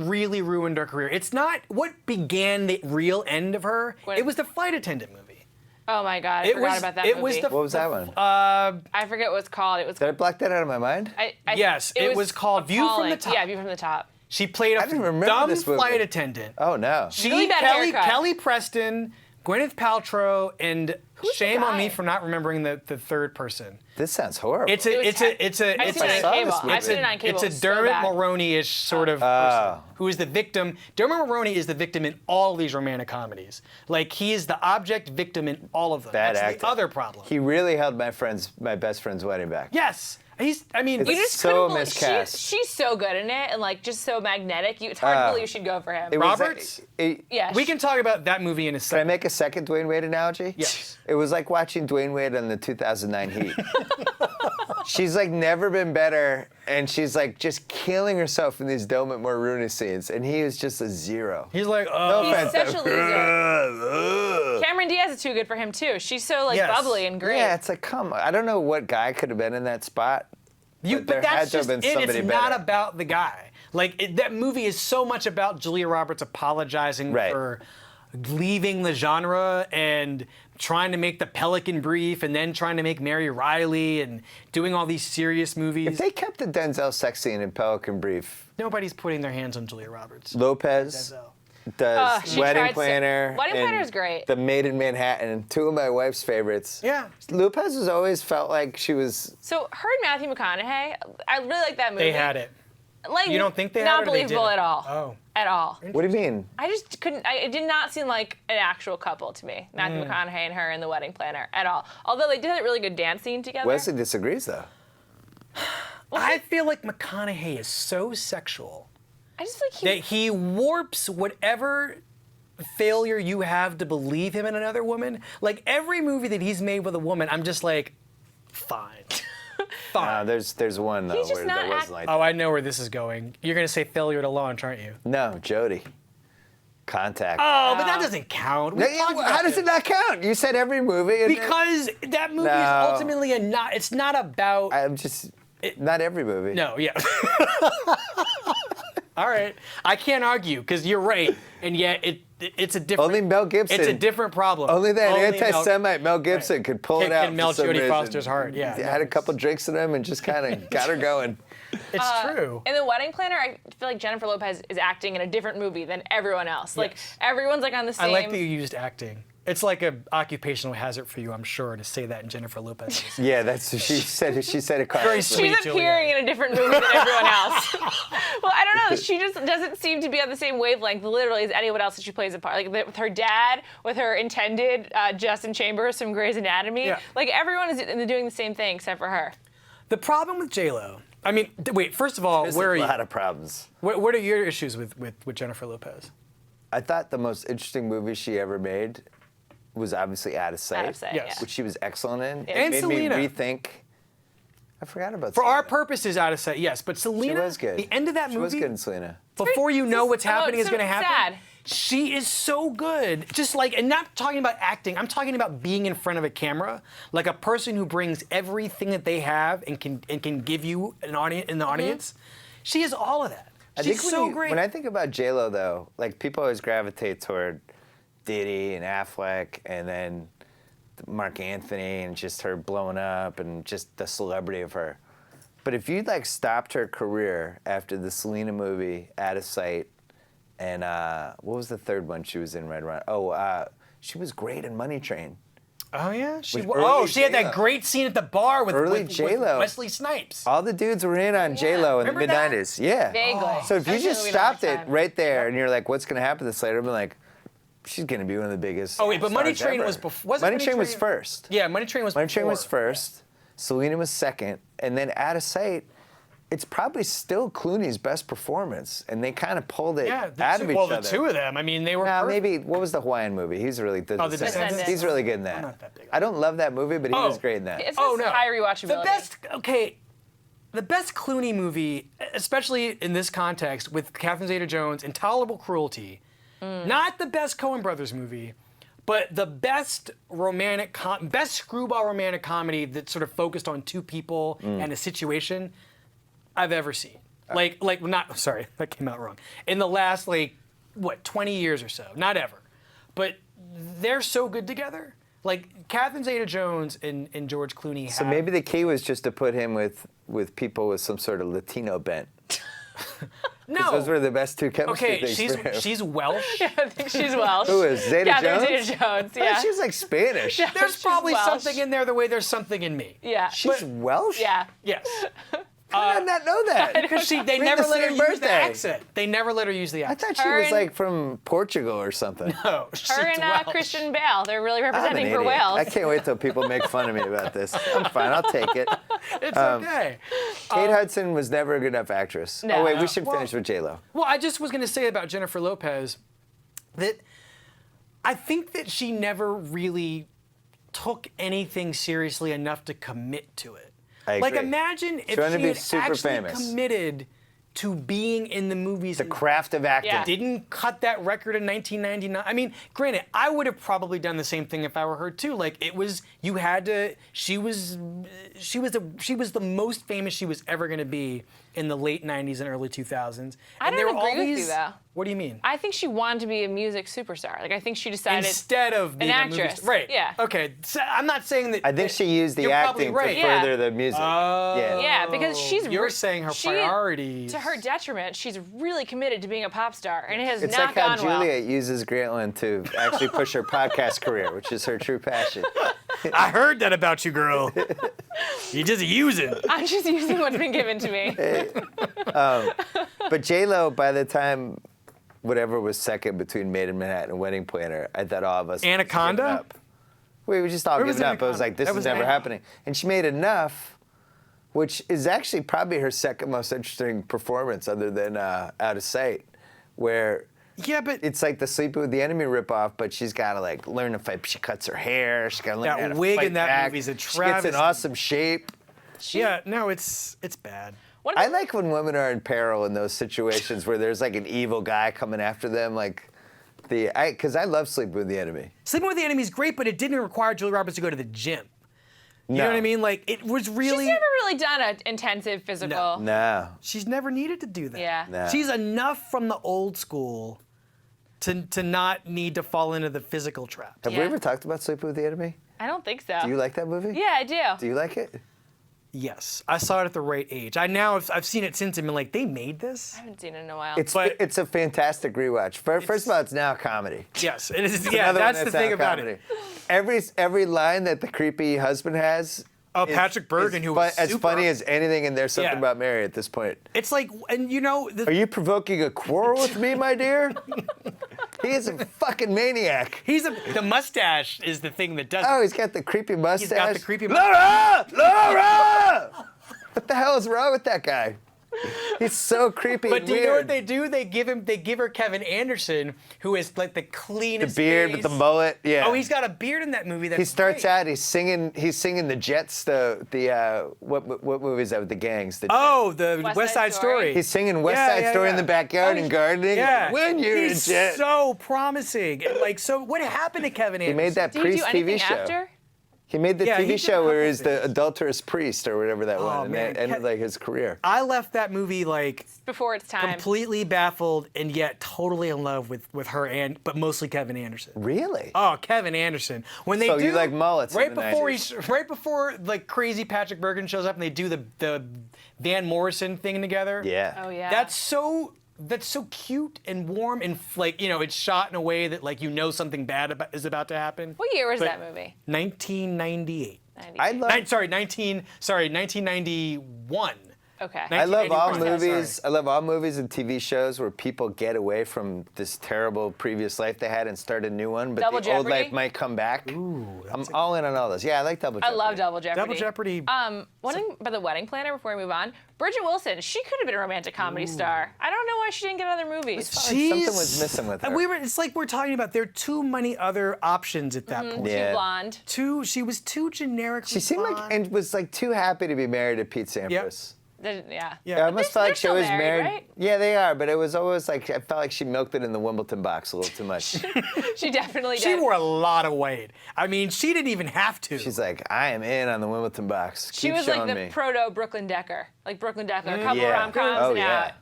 really ruined her career. It's not what began the real end of her. When- It was the flight attendant movie. Oh my god, I forgot about that movie. Was the What was that one? I forget what it's called. It was. Did I block that out of my mind? Yes, it was called View from the appalling. Top. Yeah, View from the Top. She played a didn't remember dumb this movie. flight attendant. Oh no. She, Really bad haircut. Kelly Preston, Gwyneth Paltrow, and Who's the shame on guy? me for not remembering the third person. This sounds horrible. It's a I've seen it on saw cable. this movie. I've seen it on cable. It's a so Dermot bad. Mulroney-ish sort of person who is the victim. Dermot Mulroney is the victim in all these romantic comedies. Like he is the object victim in all of them. Bad That's acting. the other problem. He really held my best friend's wedding back. Yes, I mean, It's You just so couldn't believe- miscast. She's so good in it and like just so magnetic. It's hard to believe she'd go for him. It was Roberts? Yeah, we can talk about that movie in a Can I second. make a second Dwayne Wade analogy? Yes. It was like watching Dwayne Wade on the 2009 Heat. She's like never been better, and she's like just killing herself in these Dermot Mulroney scenes, and he is just a zero. He's like, No oh, He's offense. such a loser. Ugh. Cameron Diaz is too good for him too. She's so like Yes. bubbly and great. Yeah, it's like, come on. I don't know what guy could have been in that spot. but there that's had to have just been it. somebody It's not better. about the guy. Like that movie is so much about Julia Roberts apologizing Right. for leaving the genre and trying to make The Pelican Brief and then trying to make Mary Riley and doing all these serious If movies. they kept the Denzel sex scene in Pelican Brief, Nobody's putting their hands on Julia Roberts. Lopez Denzel. does she Wedding tried so- Planner. Wedding and Planner is great. The Maid in Manhattan, two of my wife's favorites. Yeah. Lopez has always felt like she was. So her and Matthew McConaughey, I really like that movie. They had it. Like, You don't think they not had it or they believable didn't? at all. Oh. At all. What do you mean? I just couldn't. It did not seem like an actual couple to me. Matthew McConaughey and her in The Wedding Planner at all. Although they did a really good dance scene together. Wesley disagrees though. I feel like McConaughey is so sexual I just feel like that he warps whatever failure you have to believe him in another woman. Like every movie that he's made with a woman, I'm just like, fine. Fine. There's one though He's just where not that wasn't act- like. Oh, I know where this is going. You're gonna say failure to launch, aren't you? No, Jody. Contact. Oh, but that doesn't count. We Yeah, talked about how does this. it not count? You said every movie. And Because that movie is No. ultimately it's not about. I'm just. Not every movie. No, yeah. All right, I can't argue because you're right, and yet it's a different. Only Mel Gibson. It's a different problem. Only that Mel- anti-Semite Mel Gibson could pull it out. Can melt for some Jodie reason. Foster's heart. Yeah, He had a couple drinks in him and just kind of got her going. it's true. in The Wedding Planner, I feel like Jennifer Lopez is acting in a different movie than everyone else. Like everyone's like on the I same. like that you used acting. It's like an occupational hazard for you, I'm sure, to say that in Jennifer Lopez. Yeah, that's what she said. She said it Very correctly. sweet. She's Juliet. appearing in a different movie than everyone else. Well, I don't know. She just doesn't seem to be on the same wavelength, literally, as anyone else that she plays a part. Like with her dad, with her intended Justin Chambers from Grey's Anatomy. Yeah. Like everyone is doing the same thing except for her. The problem with J-Lo, I mean, wait, first of all, There's where are a you? lot of problems. What are your issues with Jennifer Lopez? I thought the most interesting movie she ever made was obviously Out of Sight. Out of Sight, Yes. yeah. Which she was excellent in. Yeah. It And made Selena. me rethink I forgot about For our Selena. purposes, out of sight, yes. But Selena, She was good. the end of that She was movie, good in Selena. before you know what's happening is so going to happen. sad. She is so good. Just like, and not talking about acting, I'm talking about being in front of a camera, like a person who brings everything that they have and can give you an audience in the audience. She is all of that. She's so great. When I think about J-Lo, though, like people always gravitate toward Diddy and Affleck, and then Mark Anthony, and just her blowing up, and just the celebrity of her. But if you like stopped her career after the Selena movie, Out of Sight, and what was the third one she was in? Red Run. She was great in Money Train. Oh yeah, With early she had that J-Lo. great scene at the bar with J-Lo. Wesley Snipes. All the dudes were in on J-Lo in the Remember that? mid-90s. Yeah. Vaguely. So if you Especially just when we don't stopped have it time. right there, and you're like, what's going to happen this later? I'd be like, she's going to be one of the biggest Oh wait, but Money stars Train ever. was before. Wasn't Money Train was first. Yeah, Money Train was. Money Train before. was first. Selena was second. And then Out of Sight, it's probably still Clooney's best performance. And they kind of pulled it Yeah, out of each other. the two of them. I mean, they were. Now, perfect. maybe, what was the Hawaiian movie? He's really good. Oh, The Descendants? He's really good in that. I'm not that big. I don't love that movie, but he was great in that. It's Oh just no, high rewatchability. The best Clooney movie, especially in this context with Catherine Zeta-Jones, Intolerable Cruelty, not the best Coen Brothers movie, but the best best screwball romantic comedy that sort of focused on two people and a situation I've ever seen. Sorry, that came out wrong. In the last 20 years or so, not ever, but they're so good together. Like Catherine Zeta-Jones and George Clooney. So maybe the key was just to put him with people with some sort of Latino bent. no. Those were the best two chemistry Okay, things for him. she's Welsh. I think she's Welsh. Who is Zeta-Jones? Catherine Zeta-Jones, I thought yeah. she was like Spanish. There's She's probably Welsh. something in there the way there's something in me. Yeah. She's Welsh? Yeah. Yes. How did I not know that? Because they We had never the let her same use the birthday. accent. They never let her use the I accent. thought she Her was and- like from Portugal or something. No, she's Her and Welsh. Christian Bale, they're really I'm an representing for idiot. Wales. I can't wait till people make fun of me about this. I'm fine. I'll take it. It's okay. Kate Hudson was never a good enough actress. No. Oh wait, we should Well- finish with J-Lo. Well, I just was going to say about Jennifer Lopez that I think that she never really took anything seriously enough to commit to it. I Like, agree. imagine if wanted to she be had super actually famous. committed to being in the movies. The craft of acting. Yeah. Didn't cut that record in 1999. I mean, granted, I would have probably done the same thing if I were her too. Like it was, you had to. She was the most famous she was ever going to be in the late 90s and early 2000s. I And there don't were all agree with you, these- though. What do you mean? I think she wanted to be a music superstar. Like I think she decided Instead of being an a movie actress. star. Right. Yeah. Okay. So I'm not saying that. I think she used the You're probably acting right. to Yeah. further the music. yeah. Yeah, because she's You're saying her she- priorities. To her detriment, she's really committed to being a pop star, and it has It's not like how gone well. Juliet uses Grantland to actually push her podcast career, which is her true passion. I heard that about you, girl. You just using. I'm just using what's been given to me. But J-Lo, by the time whatever was second between Made in Manhattan and Wedding Planner, I thought all of us Anaconda? was giving up. We were just all Where was giving up. I was Anaconda? like, this That is was never Anaconda. happening. And she made enough, which is actually probably her second most interesting performance other than Out of Sight, where Yeah, but it's like the Sleeping with the Enemy ripoff, but she's got to like learn to fight. She cuts her hair. She's got to learn That how to wig fight in that back. movie's a She gets travesty. in awesome shape. yeah, no, it's bad. What I like when women are in peril in those situations where there's like an evil guy coming after them, like because I love Sleeping with the Enemy. Sleeping with the Enemy is great, but it didn't require Julia Roberts to go to the gym. You know what I mean? Like it was really. She's never really done an intensive physical. No. She's never needed to do that. Yeah. No. She's enough from the old school to not need to fall into the physical trap. Have Yeah. we ever talked about Sleeping with the Enemy? I don't think so. Do you like that movie? Yeah, I do. Do you like it? Yes, I saw it at the right age. I've seen it since and been like, they made this. I haven't seen it in a while. It's a fantastic rewatch. First of all, it's now a comedy. Yes, it is. It's Yeah, another one that's the now thing a about comedy. it. Every line that the creepy husband has. Oh, is- Patrick Bergen, is who was as super- funny as anything in There's Something Yeah. About Mary at this point. It's like, and you know, Are you provoking a quarrel with me, my dear? He is a fucking maniac. the mustache is the thing that does it. Oh, he's got the creepy mustache. got the creepy Laura! Laura! What the hell is wrong with that guy? He's so creepy. But and do you weird. know what they do? They give her Kevin Anderson, who is like the The cleanest beard face. with the mullet. Yeah. Oh, he's got a beard in that movie. That's He starts great. out. He's singing the Jets. What movie is that with the gangs? Oh, the West Side Story. He's singing West Yeah, Side yeah, Story in yeah. the backyard and gardening. Yeah. When you're He's a Jet. so promising. And, like, so what happened to Kevin He Anderson? made that Did he do priest anything TV show. after? He made the Yeah, he TV did show a where couple he's the things. adulterous priest or whatever that was, and man, that ended like his career. I left that movie like Before its time. completely baffled and yet totally in love with her but mostly Kevin Anderson. Really? Oh, Kevin Anderson. When they So do you like mullets in right the before 90s. right before like crazy Patrick Bergen shows up and they do the Van Morrison thing together. Yeah. Oh yeah. That's so cute and warm and like it's shot in a way that like something bad is about to happen. What year was But- that movie? 1998. 90. I love. 1991. Okay. I love all 1981. movies. I love all movies and TV shows where people get away from this terrible previous life they had and start a new one, but Double the old Jeopardy? life might come back. I'm all in on all those. Yeah, I like Double I Jeopardy. love Double Jeopardy. Double Jeopardy. One thing about The Wedding Planner before we move on, Bridget Wilson, she could have been a romantic comedy star. I don't know why she didn't get other movies. Something was missing with her. It's like we're talking about. There are too many other options at that point. Yeah. Too blonde. She was too generically She seemed like blonde. and was like too happy to be married to Pete Sampras. Yeah. Yeah. I almost felt they're like she still was married, married. right? Yeah, they are, but it was always like I felt like she milked it in the Wimbledon box a little too much. She definitely She did. wore a lot of weight. I mean, she didn't even have to. She's like, I am in on the Wimbledon box. She Keep was like showing the me. proto Brooklyn Decker. Like Brooklyn Decker, a couple Yeah. rom-coms Oh and yeah.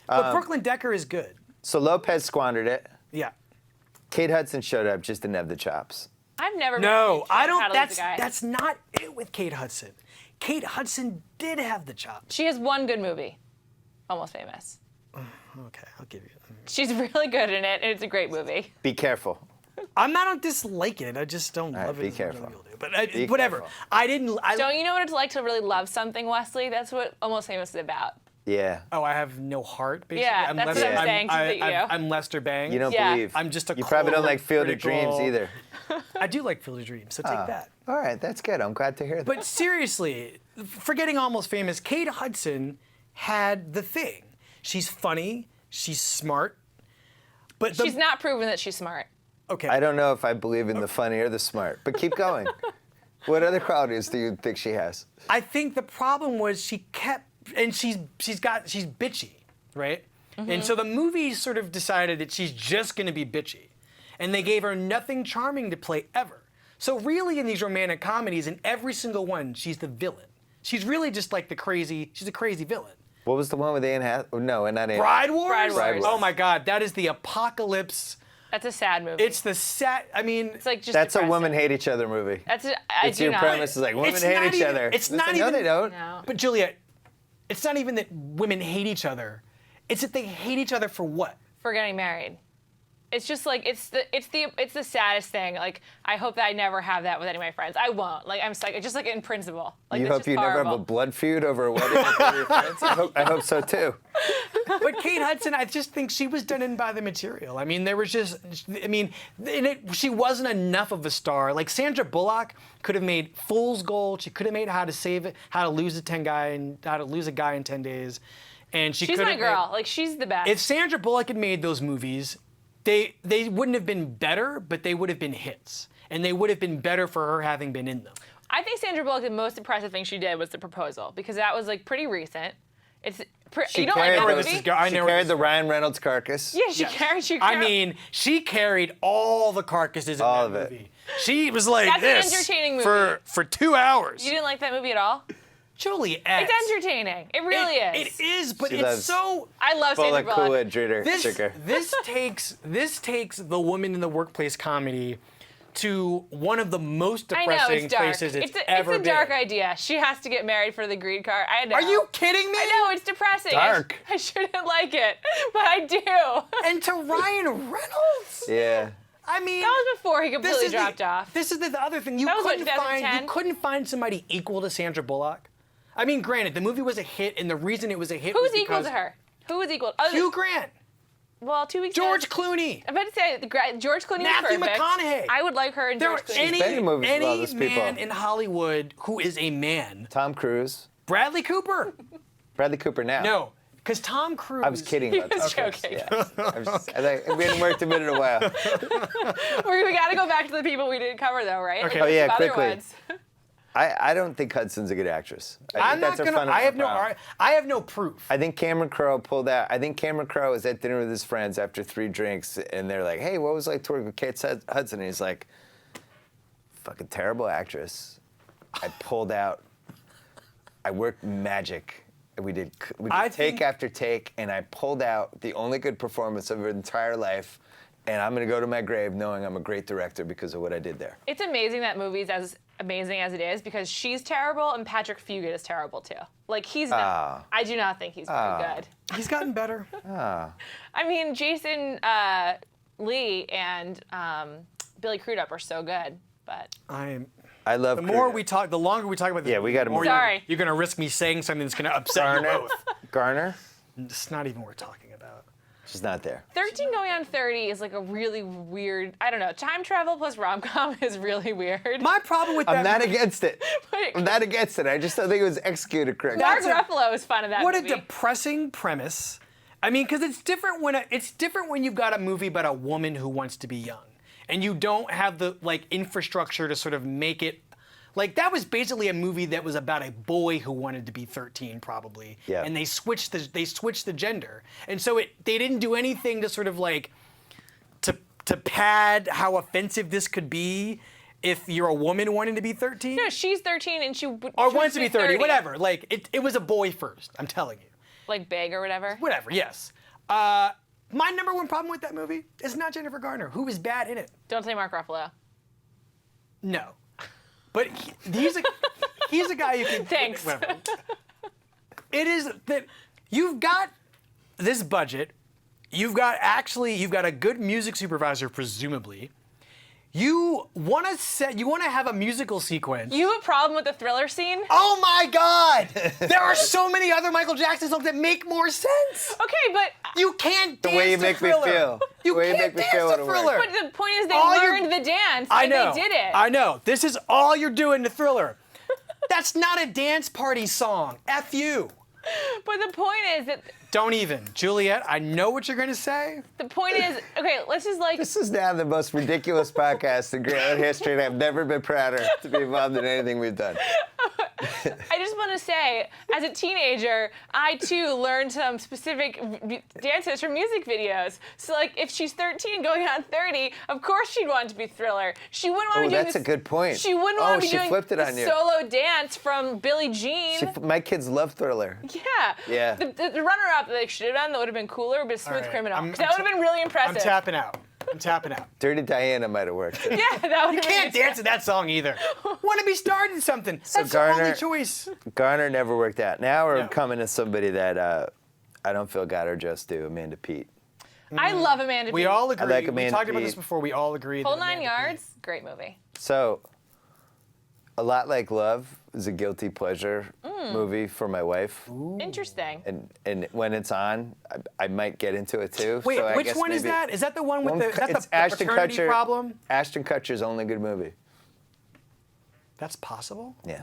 out. but Brooklyn Decker is good. So Lopez squandered it. Yeah. Kate Hudson showed up, just didn't have the chops. I've never No, been a I fan of How don't. to Lose a Guy. That's not it with Kate Hudson. Kate Hudson did have the chops. She has one good movie, Almost Famous. Okay, I'll give you. She's really good in it, and it's a great movie. Be careful. I don't dislike it. I just don't right, love it. be as much as careful. other people do. But Be whatever. careful. I didn't. Don't you know what it's like to really love something, Wesley? That's what Almost Famous is about. Yeah. Oh, I have no heart. Basically. Yeah, that's what I'm saying to you. I'm Lester Bang. You don't Yeah. believe. I'm just a You probably don't cold, like Field of critical- Dreams either. I do like Field of Dreams, so take that. All right, that's good. I'm glad to hear that. But seriously, forgetting Almost Famous, Kate Hudson had the thing. She's funny. She's smart. But She's not proven that she's smart. okay. I don't know if I believe in the funny or the smart, but keep going. What other qualities do you think she has? I think the problem was she kept, and she's bitchy, right? And so the movie sort of decided that she's just going to be bitchy, and they gave her nothing charming to play ever. So really, in these romantic comedies, in every single one, she's the villain. She's really just like she's a crazy villain. What was the one with Anne Hathaway? No, not Anne. Bride Wars? Bride Wars. Oh my God, that is the apocalypse. That's a sad movie. It's the set. I mean, It's like just That's a depressing. women hate each other movie. I It's do your not. premise is like women It's hate not each even- other. it's not no, even- they don't. No. but Juliet, it's not even that women hate each other. It's that they hate each other for what? For getting married. It's just like it's the saddest thing. Like I hope that I never have that with any of my friends. I won't. Like I'm just like in principle. Like You it's hope just you never have a horrible. blood feud over a wedding with one of your friends? I hope so too. But Kate Hudson, I just think she was done in by the material. I mean, there was just, she wasn't enough of a star. Like Sandra Bullock could have made Fool's Gold. She could have made How to Lose a Guy in 10 Days, and she She's could my have girl. Like she's the best. If Sandra Bullock had made those movies, they wouldn't have been better, but they would have been hits, and they would have been better for her having been in them. I think Sandra Bullock, the most impressive thing she did was The Proposal because that was like pretty recent. You don't like carried that the- movie? This is I She know carried the Ryan Reynolds carcass. Yeah, she Yes. carried. I mean, she carried all the carcasses in All that of it. movie. She was like That's an this entertaining for 2 hours. you didn't like that movie at all? Juliet. It's entertaining. It really is. It is, but She it's loves- so. I love Full Sandra of Bullock. Kool-Aid drinker. This takes the woman in the workplace comedy to one of the most I know depressing it's dark. places it's a ever been. dark idea. She has to get married for the green card. I know. Are you kidding me? I know it's depressing. Dark. I shouldn't like it, but I do. And to Ryan Reynolds. Yeah. I mean, That was before he this completely is dropped the, off. This is the other thing. That was, what, 2010? You couldn't find somebody equal to Sandra Bullock. I mean, granted, the movie was a hit, and the reason it was a hit Who's was equal because to her? Who was equal? Hugh Grant, Well, 2 weeks. George in. Clooney. I'm about to say George Clooney Matthew is perfect. McConaughey. I would like her and There George are Clooney. been in movies with all any those people. man in Hollywood who is a man. Tom Cruise. Bradley Cooper. Bradley Cooper now. No, because Tom Cruise. I was kidding He about was Tom Cruise. joking. Yeah. We hadn't worked a minute in a while. We got to go back to the people we didn't cover, though, right? Okay. Like, Oh, yeah, some other quickly. ones. I don't think Hudson's a good actress. I I'm think not that's a gonna. fundamental problem. I have no proof. I think Cameron Crowe pulled out. I think Cameron Crowe was at dinner with his friends after 3 drinks, and they're like, "Hey, what was it like to work with Kate Hudson?" And he's like, "Fucking terrible actress." I pulled out. I worked magic. We did take after take, and I pulled out the only good performance of her entire life. And I'm gonna go to my grave knowing I'm a great director because of what I did there. It's amazing that movie's as amazing as it is because she's terrible and Patrick Fugit is terrible too. Like he's not. I do not think he's very good. He's gotten better. I mean, Jason Lee and Billy Crudup are so good, but I love. The more we talk, the longer we talk about this. Yeah, we gotta the more move on. Sorry. You're gonna risk me saying something that's gonna upset you both. Garner, It's not even worth talking about. she's not there. 13 going on 30 is like a really weird. I don't know. Time travel plus rom-com is really weird. My problem with that. I'm not against it. Wait. I'm not against it. I just don't think it was executed correctly. Mark Ruffalo is fun in that What movie. a depressing premise. I mean, because it's different when you've got a movie about a woman who wants to be young, and you don't have the infrastructure to sort of make it. Like that was basically a movie that was about a boy who wanted to be 13, probably. Yeah. And they switched the gender, and so they didn't do anything to sort of to pad how offensive this could be if you're a woman wanting to be 13. No, she's 13 and she Or wants to be 30, whatever. Like it was a boy first. I'm telling you. Like Big or whatever. Whatever. Yes. My number one problem with that movie is not Jennifer Garner, who is bad in it. Don't say Mark Ruffalo. No. But he's a guy you can. Thanks. Whatever. It is that you've got this budget. You've got a good music supervisor, presumably. You want to have a musical sequence. You have a problem with the Thriller scene? Oh my God! There are so many other Michael Jackson songs that make more sense. Okay, but You can't dance The way you to make me Thriller. feel. You The way you can't make me dance feel to it'll work. Thriller. the point is they All you- learned the dance I and know. they did it. I know. This is all you're doing to Thriller. That's not a dance party song. F you. But the point is that Don't even. Juliet, I know what you're going to say. the point is okay. Let's just like This is now the most ridiculous podcast in Greenland history, and I've never been prouder to be involved in anything we've done. I just want to say, as a teenager, I too learned some specific dances from music videos. So, like, if she's 13 going on 30, of course she'd want to be Thriller. She wouldn't want to be doing that's this. a good point. She wouldn't want to be she doing flipped it the on you. solo dance from Billie Jean. My kids love Thriller. Yeah. Yeah. The runner-up that they should have done that would have been cooler would be Smooth right. Criminal. I'm 'Cause that would have been really I'm impressive. tapping out. Dirty Diana might have worked. Yeah, that would You have can't been dance to that song either. Want to be starting something. That's the Garner- only choice. Garner never worked out. Now we're No. coming to somebody that I don't feel got her just due, Amanda Peet. I love Amanda We Peet. all agree. like We Amanda talked about Peet. this before. We all agree. Whole that 9 Amanda Peet- Yards, great movie. So, A Lot Like Love is a guilty pleasure movie for my wife. Interesting. And when it's on, I might get into it too. Wait, so I which guess one is maybe- that? Is that the one with the? Is that it's the paternity problem? Ashton Kutcher's only good movie. That's possible. Yeah.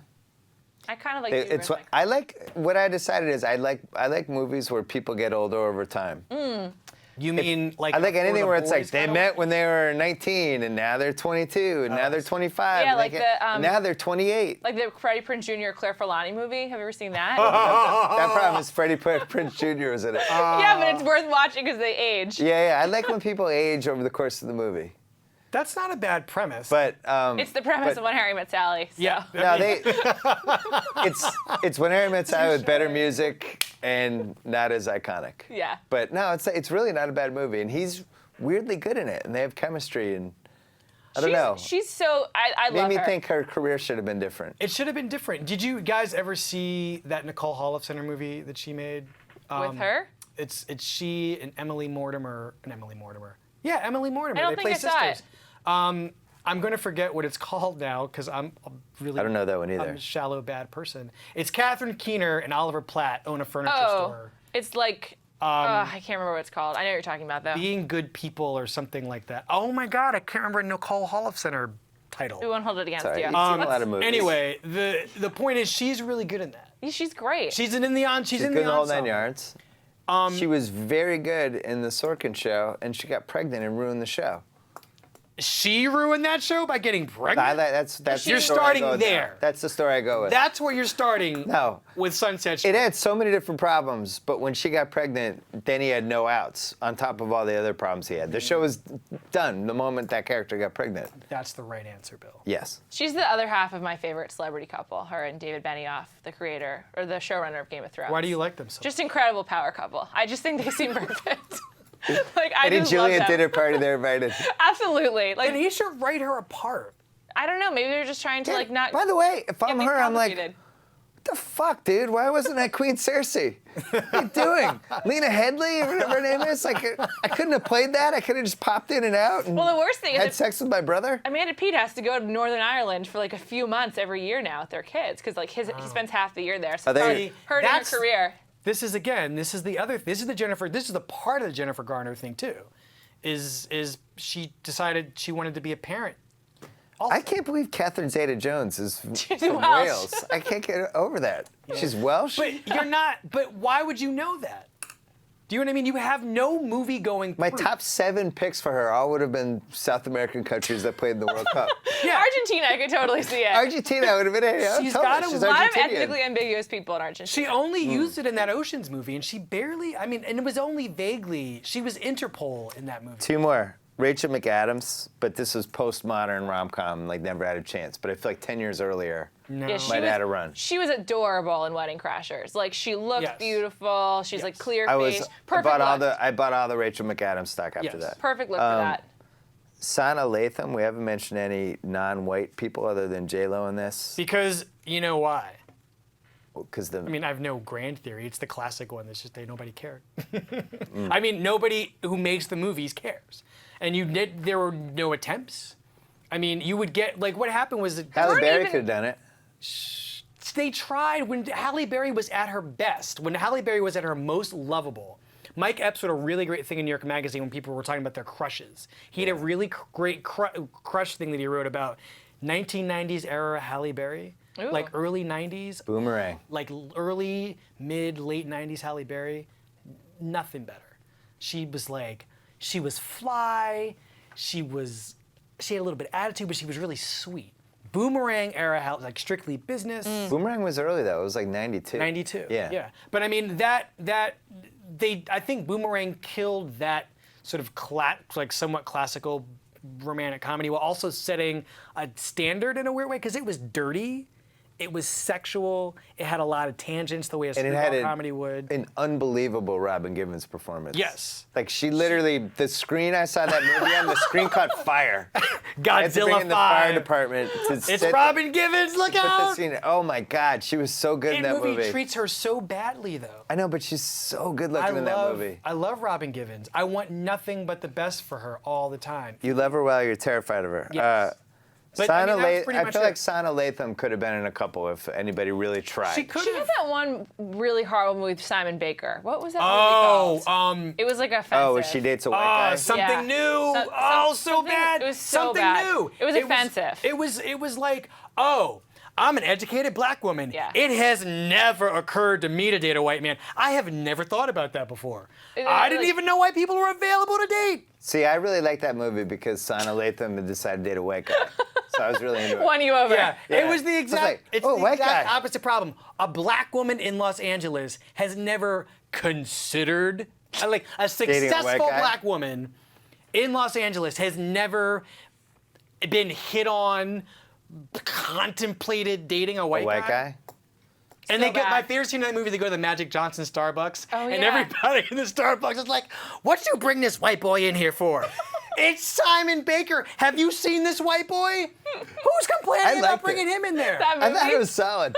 I kind of like It's what I like. What I decided is I like movies where people get older over time. You mean like? I like Before anything the where it's like Boys they got met when they were 19 and now they're 22 and now they're 25. Yeah, and like they the, now they're 28. Like the Freddie Prinze Jr. Claire Forlani movie. Have you ever seen that? That problem is Freddie Prinze Jr. was in it. Yeah, but it's worth watching because they age. Yeah, I like when people age over the course of the movie. That's not a bad premise. But It's the premise of When Harry Met Sally. So. yeah. no, it's When Harry Met Sally with better music and not as iconic. Yeah. But no, it's really not a bad movie, and he's weirdly good in it, and they have chemistry, and I don't know. She's so. I Made love me her. think her career should have been different. It should have been different. Did you guys ever see that Nicole Holofcener movie that she made? With her? It's she and Emily Mortimer. Yeah, Emily Mortimer. I don't they think play I saw sisters. I'm going to forget what it's called now because I'm really. I don't know that one either. I'm a shallow, bad person. It's Catherine Keener and Oliver Platt own a furniture Oh, store. it's like. I can't remember what it's called. I know what you're talking about though. Being Good People or something like that. Oh my God, I can't remember Nicole Holofcener title. We won't hold it against Sorry, you. you've seen a lot of movies. Anyway, the point is she's really good in that. She's great. She's in the She's in good in the the whole 9 ensemble. yards. She was very good in the Sorkin show, and she got pregnant and ruined the show. She ruined that show by getting pregnant. That's You're the story I starting go with there. now. That's the story I go with. That's where you're starting. No. With Sunset Strip. It had so many different problems, but when she got pregnant, then he had no outs on top of all the other problems he had. The show was done the moment that character got pregnant. That's the right answer, Bill. Yes. She's the other half of my favorite celebrity couple, her and David Benioff, the creator or the showrunner of Game of Thrones. Why do you like them so much? Just incredible power couple. I just think they seem perfect. Like I And just love Juliet them. dinner party, they're invited. Absolutely. Like And he should write her apart. I don't know. Maybe they're just trying to like not. By the way, if I'm get her, I'm like, what complicated. the fuck, dude? Why wasn't I Queen Cersei? What are you doing? Lena Headey, or whatever her name is? Like, I couldn't have played that. I could have just popped in and out and Well, the worst thing is had that sex with my brother. Amanda Peet has to go to Northern Ireland for like a few months every year now with their kids because like he spends half the year there. So Are they- probably hurting her That's- career. This is the part of the Jennifer Garner thing too, is she decided she wanted to be a parent. I can't believe Catherine Zeta-Jones is She's from Welsh. Wales. I can't get over that. She's Welsh? But you're not. But why would you know that? Do you know what I mean? You have no movie going. My proof. top 7 picks for her all would have been South American countries that played in the World Cup. Yeah. Argentina, I could totally see it. Argentina would have been She's got a She's a lot of Argentinian. ethnically ambiguous people in Argentina. She only used it in that Oceans movie, and she barely. I mean, and it was only vaguely. She was Interpol in that movie. 2 more. Rachel McAdams, but this was postmodern rom-com, like never had a chance. But I feel like 10 years earlier, Yeah, she might have was- had a run. She was adorable in Wedding Crashers. Like she looked Yes. beautiful. She's like clear I faced. I Perfect bought look. I bought all the Rachel McAdams stock after Yes. that. Perfect look for that. Sana Latham, we haven't mentioned any non-white people other than J-Lo in this. Because you know why? Because I mean, I have no grand theory. It's the classic one. That's just nobody cared. I mean, nobody who makes the movies cares, and there were no attempts. I mean, you would get like what happened was that Halle weren't Berry even- could have done it. they tried when Halle Berry was at her best, when Halle Berry was at her most lovable. Mike Epps wrote a really great thing in New York Magazine when people were talking about their crushes. He had a really great crush thing that he wrote about 1990s era Halle Berry, Ooh. like early 90s, Boomerang. like early, mid, late 90s Halle Berry. Nothing better. She was fly. She had a little bit of attitude, but she was really sweet. Boomerang era, like Strictly Business. Boomerang was early though. It was like 92. 92. Yeah. Yeah. But I mean I think Boomerang killed that sort of like somewhat classical romantic comedy while also setting a standard in a weird way because it was dirty. It was sexual. It had a lot of tangents the way a And it had screwball comedy would. an unbelievable Robin Givens performance. Yes. Like she literally, the screen I saw that movie on, the screen caught fire. I had to bring Godzilla in the fire 5. department to It's sit- Robin Givens. Look put the out! scene. Oh my God, she was so good in That that movie movie. treats her so badly though. I know, but she's so good looking in that movie. I love Robin Givens. I want nothing but the best for her all the time. You love her while you're terrified of her. Yes. But, I mean, that's pretty I much feel it. like Sana Latham could have been in a couple if anybody really tried. She could She have. had that one really horrible movie with Simon Baker. What was that Oh, movie called? It was like offensive. Oh, she dates a white guy. something Yeah. new. So something- bad. it was so something bad. new. It was offensive. It was like, oh, I'm an educated black woman. Yeah. It has never occurred to me to date a white man. I have never thought about that before. I didn't like- even know white people were available to date. See, I really like that movie because Sana Latham had decided to date a white guy. So I was really into it. Won you over. Yeah, Yeah. it was the I was exact. like, it's oh, the white exact guy. opposite problem. A black woman in Los Angeles has never considered, like a a white successful guy? black woman in Los Angeles has never been hit on, contemplated dating a white, A white guy? And So they go, my bad. favorite scene in that movie, they go to the Magic Johnson Starbucks, Oh, and yeah. everybody in the Starbucks is like, "What you bring this white boy in here for?" It's Simon Baker. Have you seen this white boy? Who's complaining about liked it. bringing him in there? That I movie. thought it was solid.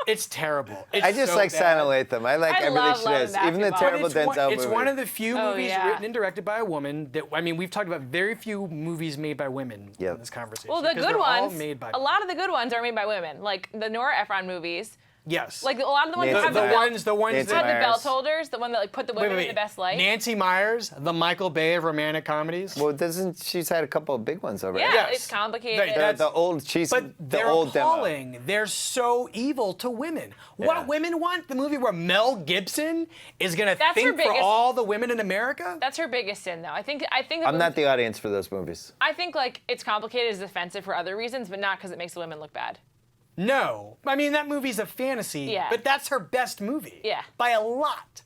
It's terrible. It's I just so like bad. Sana Latham. I like I everything love she Love does. and Even the Basketball. terrible But Denzel it's movie. one of the few Oh, movies yeah. written and directed by a woman that, I mean, we've talked about very few movies made by women Yep. in this conversation. Well, the 'cause good they're all ones, made by a lot of the good ones are made by women. Like the Nora Ephron movies Yes. Like a lot of the ones that have The the ones have that- the belt holders, the one that like put the women in the best light. Nancy Myers, the Michael Bay of romantic comedies. Well, she's had a couple of big ones already. Yeah, Yes. it's complicated. The old cheese, But the they're old demo. appalling. They're so evil to women. What women want? The movie where Mel Gibson is gonna That's her think for biggest- all the women in America? That's her biggest sin, though. I think. I'm not the audience for those movies. I think like it's complicated is offensive for other reasons, but not because it makes the women look bad. No. I mean, that movie's a fantasy, Yeah. but that's her best movie. Yeah. By a lot.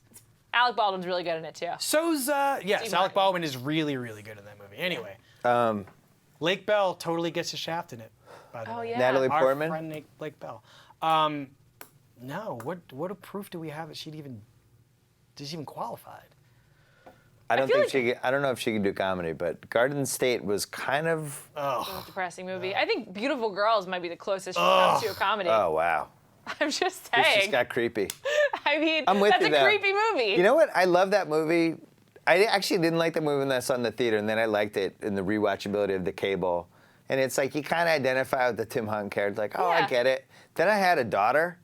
Alec Baldwin's really good in it too. So's, yes, Steve Alec Martin. Baldwin is really, really good in that movie. Anyway. Lake Bell totally gets a shaft in it, by the way. Oh yeah. Natalie Our Portman. friend Lake Bell. No, what proof do we have that she's even qualified? I don't feel think she. I don't know if she can do comedy, but Garden State was kind of. Depressing movie. I think Beautiful Girls might be the closest she comes to a comedy. Oh wow. I'm just This saying. just got creepy. I mean, I'm with that's you a though. creepy movie. You know what? I love that movie. I actually didn't like the movie when I saw it in the theater, and then I liked it in the rewatchability of the cable. And it's like you kind of identify with the Tim Hunt character, like, oh, I Yeah. get it. Then I had a daughter.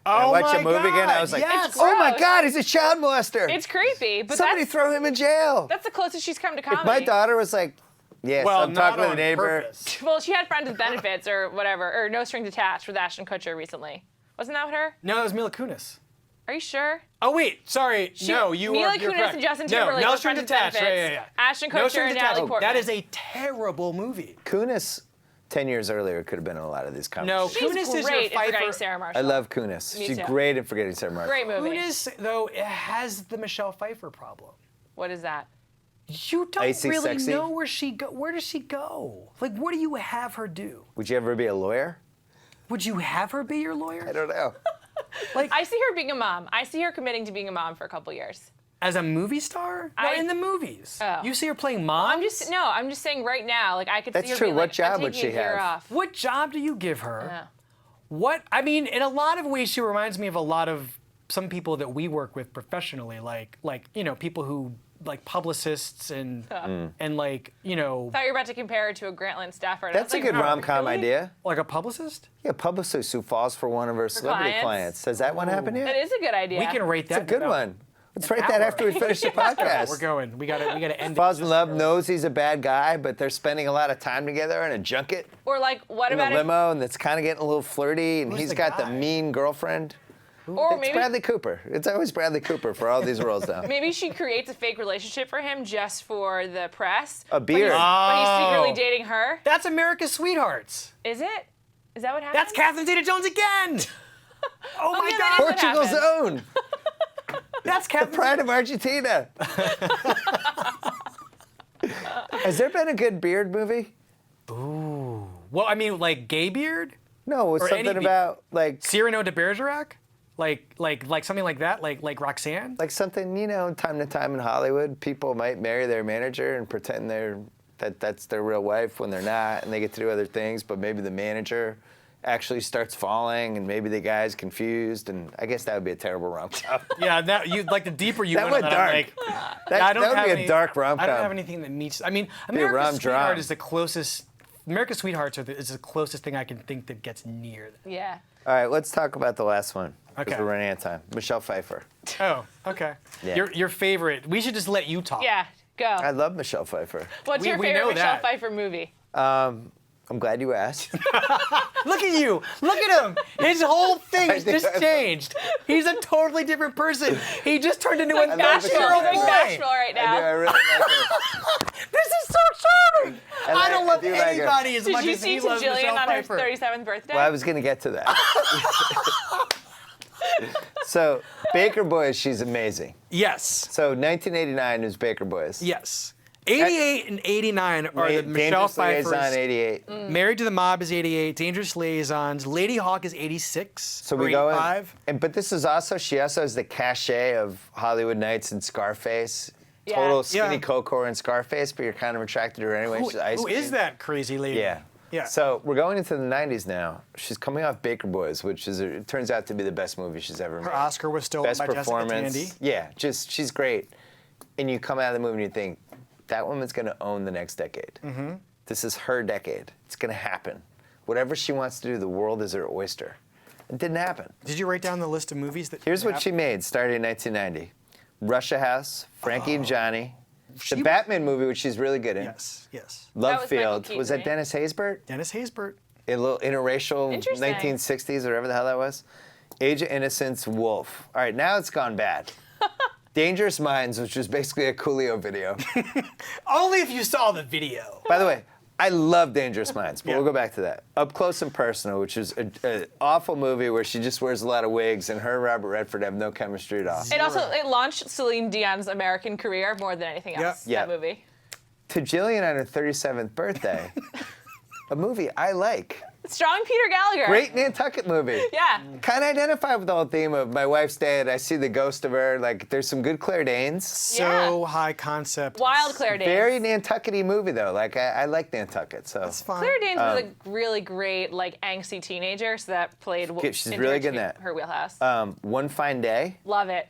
And I Oh watched my the movie again. I was God, like, yes. oh my gross. God, he's a child molester. It's creepy, but Somebody throw him in jail. that's the closest she's come to comedy. My daughter was like, yes, Well, I'm not talking to the on neighbor. purpose. Well, she had Friends with Benefits or whatever, or No Strings Attached with Ashton Kutcher recently. Wasn't that with her? No, that was Mila Kunis. Are you sure? Oh wait, sorry. No, Mila you're Kunis correct. and Justin No, Timberlake No were Strings Friends with Attached. Benefits. Yeah. Ashton No Kutcher Strings and Attached. Natalie Portman. That is a terrible movie. Kunis, 10 years earlier, could have been in a lot of these comedies. No, She's Kunis is great your in Forgetting Pfeiffer. Sarah Marshall. I love Kunis. Me She's too. great at Forgetting Sarah Marshall. Great movie. Kunis, though, it has the Michelle Pfeiffer problem. What is that? You don't Icy really Sexy? know where she go. Where does she go? Like, what do you have her do? Would you ever be a lawyer? Would you have her be your lawyer? I don't know. Like, I see her being a mom. I see her committing to being a mom for a couple years. as a movie star? No, in the movies. Oh. You see her playing mom? I'm just saying right now, like I could That's see her true. being What like, job I'm would taking she a year have? off. What job do you give her? Yeah. What I mean, in a lot of ways, she reminds me of a lot of some people that we work with professionally, like people who like publicists and like I thought you were about to compare her to a Grantland staffer. and I That's was a like, good oh, rom-com really? idea. like a publicist. Yeah, a publicist who falls for one of her celebrity clients. Has that one happened yet? That is a good idea. We can rate that. It's a good in about one. Let's write that hour. after we finish the podcast. We're going. We gotta end. Falls in love, knows he's a bad guy, but they're spending a lot of time together in a junket Or like, what in a about if, limo, and it's kind of getting a little flirty, and Who's he's the got the guy? mean girlfriend. or It's maybe Bradley Cooper. It's always Bradley Cooper for all these roles now. maybe she creates a fake relationship for him just for the press. A beard. But he's Oh. secretly dating her. That's America's Sweethearts. Is it? Is that what happened? That's Catherine Zeta-Jones again. Oh my yeah, God. that is what Portugal's happened. own. That's Catherine. Pride of Argentina. Has there been a good beard movie? Well, I mean, like gay beard, No, it's Or any something beard. about like Cyrano de Bergerac, like something like that, like Roxanne. something, time to time in Hollywood, people might marry their manager and pretend that's their real wife when they're not, and they get to do other things, but maybe the manager actually starts falling, and maybe the guy's confused, and I guess that would be a terrible rom-com. Yeah, that you like the deeper you That went, went on dark. I'm like, That, I don't that would have be a any- dark I rom-com. don't have anything that meets. I mean, a America's rom-dram. Sweetheart is the closest. America's Sweethearts is the closest thing I can think that gets near that. Yeah. All right, let's talk about the last one. 'cause Okay. we're running out of time. Michelle Pfeiffer. Oh, okay. Yeah. Your favorite. We should just let you talk. Yeah. Go. I love Michelle Pfeiffer. What's we- your we favorite know Michelle that. Pfeiffer movie? I'm glad you asked. Look at you. Look at him. His whole thing I has think just I- changed. He's a totally different person. He just turned into a love Bashful, Michelle like Pfeiffer. Bashful right I do. now. I really like her. This is so charming. I don't love do like her. anybody as much Did you as he see loves Jillian Michelle on her Pfeiffer. 37th birthday? Well, I was going to get to that. So, Baker Boys, she's amazing. Yes. So, 1989 is Baker Boys. Yes. 88 and 89 are the Michelle Dangerous Liaison, Pfeiffer's. 88. Married to the Mob is 88. Dangerous Liaisons. Lady Hawk is 86. So or we go 85. but this is also, she also has the cachet of Hollywood Nights and Scarface. Yeah. Total skinny Yeah. Coco and Scarface, but you're kind of attracted to her anyway. Who She's ice is cream. that crazy lady? Yeah. Yeah. So we're going into the 90s now. She's coming off Baker Boys, which it turns out to be the best movie she's ever made. Her Oscar was stolen Best by Jessica performance. Tandy. Yeah, she's great. And you come out of the movie and you think, that woman's going to own the next decade. Mm-hmm. This is her decade. It's going to happen. Whatever she wants to do, the world is her oyster. It didn't happen. Did you write down the list of movies that? Here's what she made, starting in 1990. Russia House, Frankie and Johnny, She the was- Batman movie, which she's really good in. Yes, yes. Love That was Michael Field. Keaton, Was that right? Dennis Haysbert? Dennis Haysbert. A little interracial Interesting. 1960s or whatever the hell that was. Age of Innocence, Wolf. All right, now it's gone bad. Dangerous Minds, which was basically a Coolio video. Only if you saw the video. By the way, I love Dangerous Minds, but Yeah. we'll go back to that. Up Close and Personal, which is an awful movie where she just wears a lot of wigs and her and Robert Redford have no chemistry at all. It launched Celine Dion's American career more than anything else. Yeah. That movie. To Jillian on her 37th birthday, a movie I like. Strong Peter Gallagher. Great Nantucket movie. Yeah. Kind of identify with the whole theme of my wife's dead, I see the ghost of her. Like, there's some good Claire Danes. So Yeah. high concept. Wild Claire Danes. Very Nantucket-y movie, though. Like, I like Nantucket, so. It's fine. Claire Danes was a really great, like, angsty teenager, so that played She's into really her good in that. Her wheelhouse. One Fine Day, Love it.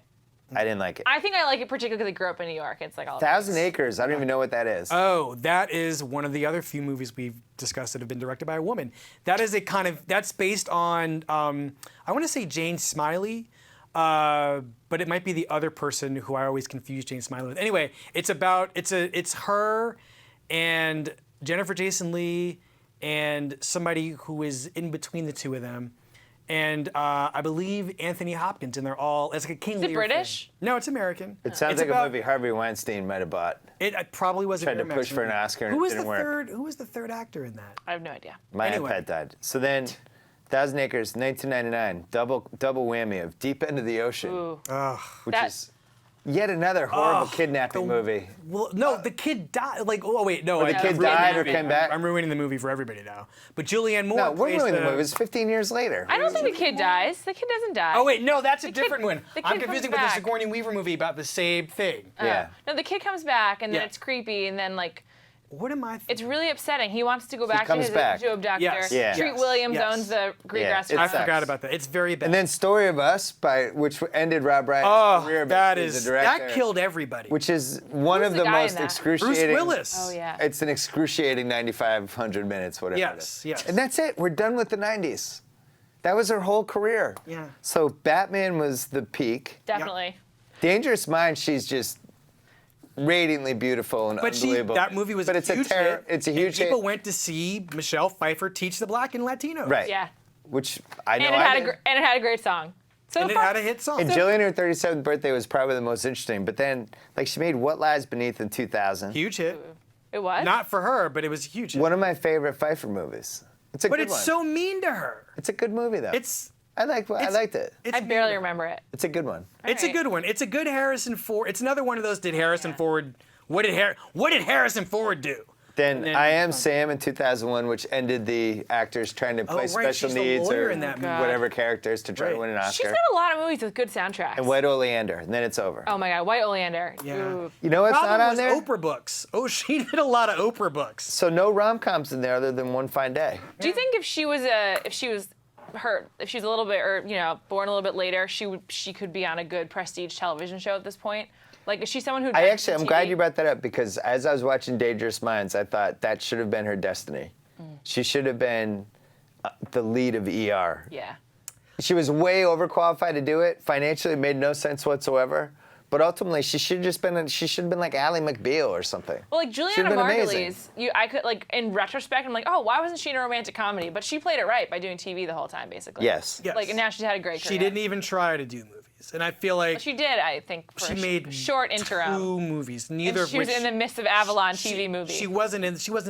I didn't like it. I think I like it particularly because I grew up in New York. It's like all Thousand Acres, I don't even know what that is. Oh, that is one of the other few movies we've discussed that have been directed by a woman. That is a kind of, that's based on, I want to say Jane Smiley, but it might be the other person who I always confuse Jane Smiley with. Anyway, it's her and Jennifer Jason Leigh and somebody who is in between the two of them. And I believe Anthony Hopkins, and they're all, it's like a King Lear thing. British? No, it's American. It sounds It's like about- a movie Harvey Weinstein might have bought. It probably was Tried a to very push for an American Oscar and movie. it didn't work. Who was the third actor in that? I have no idea. My Anyway. iPad died. So then, Thousand Acres, 1999, double whammy of Deep End of the Ocean, Ooh. which That- is yet another horrible kidnapping movie. Well, no, the kid died. Like, oh wait, no. Or the I'm kid ruining died the or movie. came back? I'm ruining the movie for everybody now. But Julianne Moore No, we're plays ruining the movie. It's 15 years later. I don't think the kid dies. The kid doesn't die. Oh wait, no, that's a kid- different one. the I'm kid confusing comes with back. the Sigourney Weaver movie about the same thing. Yeah. No, the kid comes back, and then Yeah. it's creepy, and then, like, What am I? it's really upsetting. He wants to go back to comes his back. job doctor. Yes. Yeah. Treat Yes. Williams Yes. owns the Greek Yeah, restaurant. I sucks. forgot about that. It's very bad. And then Story of Us, which ended Rob Brydon's oh, career that as a is director, that killed everybody. which is one Who's of the the guy in most that? excruciating. Bruce Willis. Oh, yeah. It's an excruciating 9,500 minutes, whatever it Yes, is. yes. And that's it. We're done with the 90s. That was her whole career. Yeah. So Batman was the peak. Definitely. Dangerous Minds, she's just radiantly beautiful and But unbelievable. that movie was but a it's huge a hit. It's a and huge hit. people went to see Michelle Pfeiffer teach the Black and Latinos. Right. Yeah. Which I know And it I had did. and it had a great song. So And it far, had a hit song. And Jillian, her 37th birthday was probably the most interesting. But then, like, she made What Lies Beneath in 2000. Huge hit. it was. Not for her, but it was a huge hit. One of my favorite Pfeiffer movies. It's a But good it's one. so mean to her. It's a good movie, though. I liked it. It's I mean barely to her. remember it. It's a good one. It's a Alright. good one. It's a good Harrison Ford. It's another one of those. Did Harrison Ford? What did Harrison Ford do? Then then- I Am Sam in 2001, which ended the actors trying to play right, special she's the needs lawyer or in that movie. whatever characters to try to Right. win an She's Oscar. got a lot of movies with good soundtracks. And White Oleander, and then it's over. Oh my God, White Oleander. Yeah. Ooh. You know what's Problem not on was there? Oprah books. Oh, she did a lot of Oprah books. So no rom-coms in there other than One Fine Day. Do you think if she was a little bit, or born a little bit later, she could be on a good prestige television show at this point? Like, is she someone who? I'm glad you brought that up because as I was watching Dangerous Minds, I thought that should have been her destiny. She should have been the lead of ER. Yeah. She was way overqualified to do it. Financially, it made no sense whatsoever. But ultimately, she should have been like Ally McBeal or something. Well, like Should've Juliana been amazing. Margulies, I could, like, in retrospect, I'm like, oh, why wasn't she in a romantic comedy? But she played it right by doing TV the whole time, basically. Yes. Yes. Like, and now she's had a great career. She didn't even try to do movies, and I feel like She did, I think, for she a made short interim. 2 movies, And neither of she was which in the midst of Avalon TV movie. She wasn't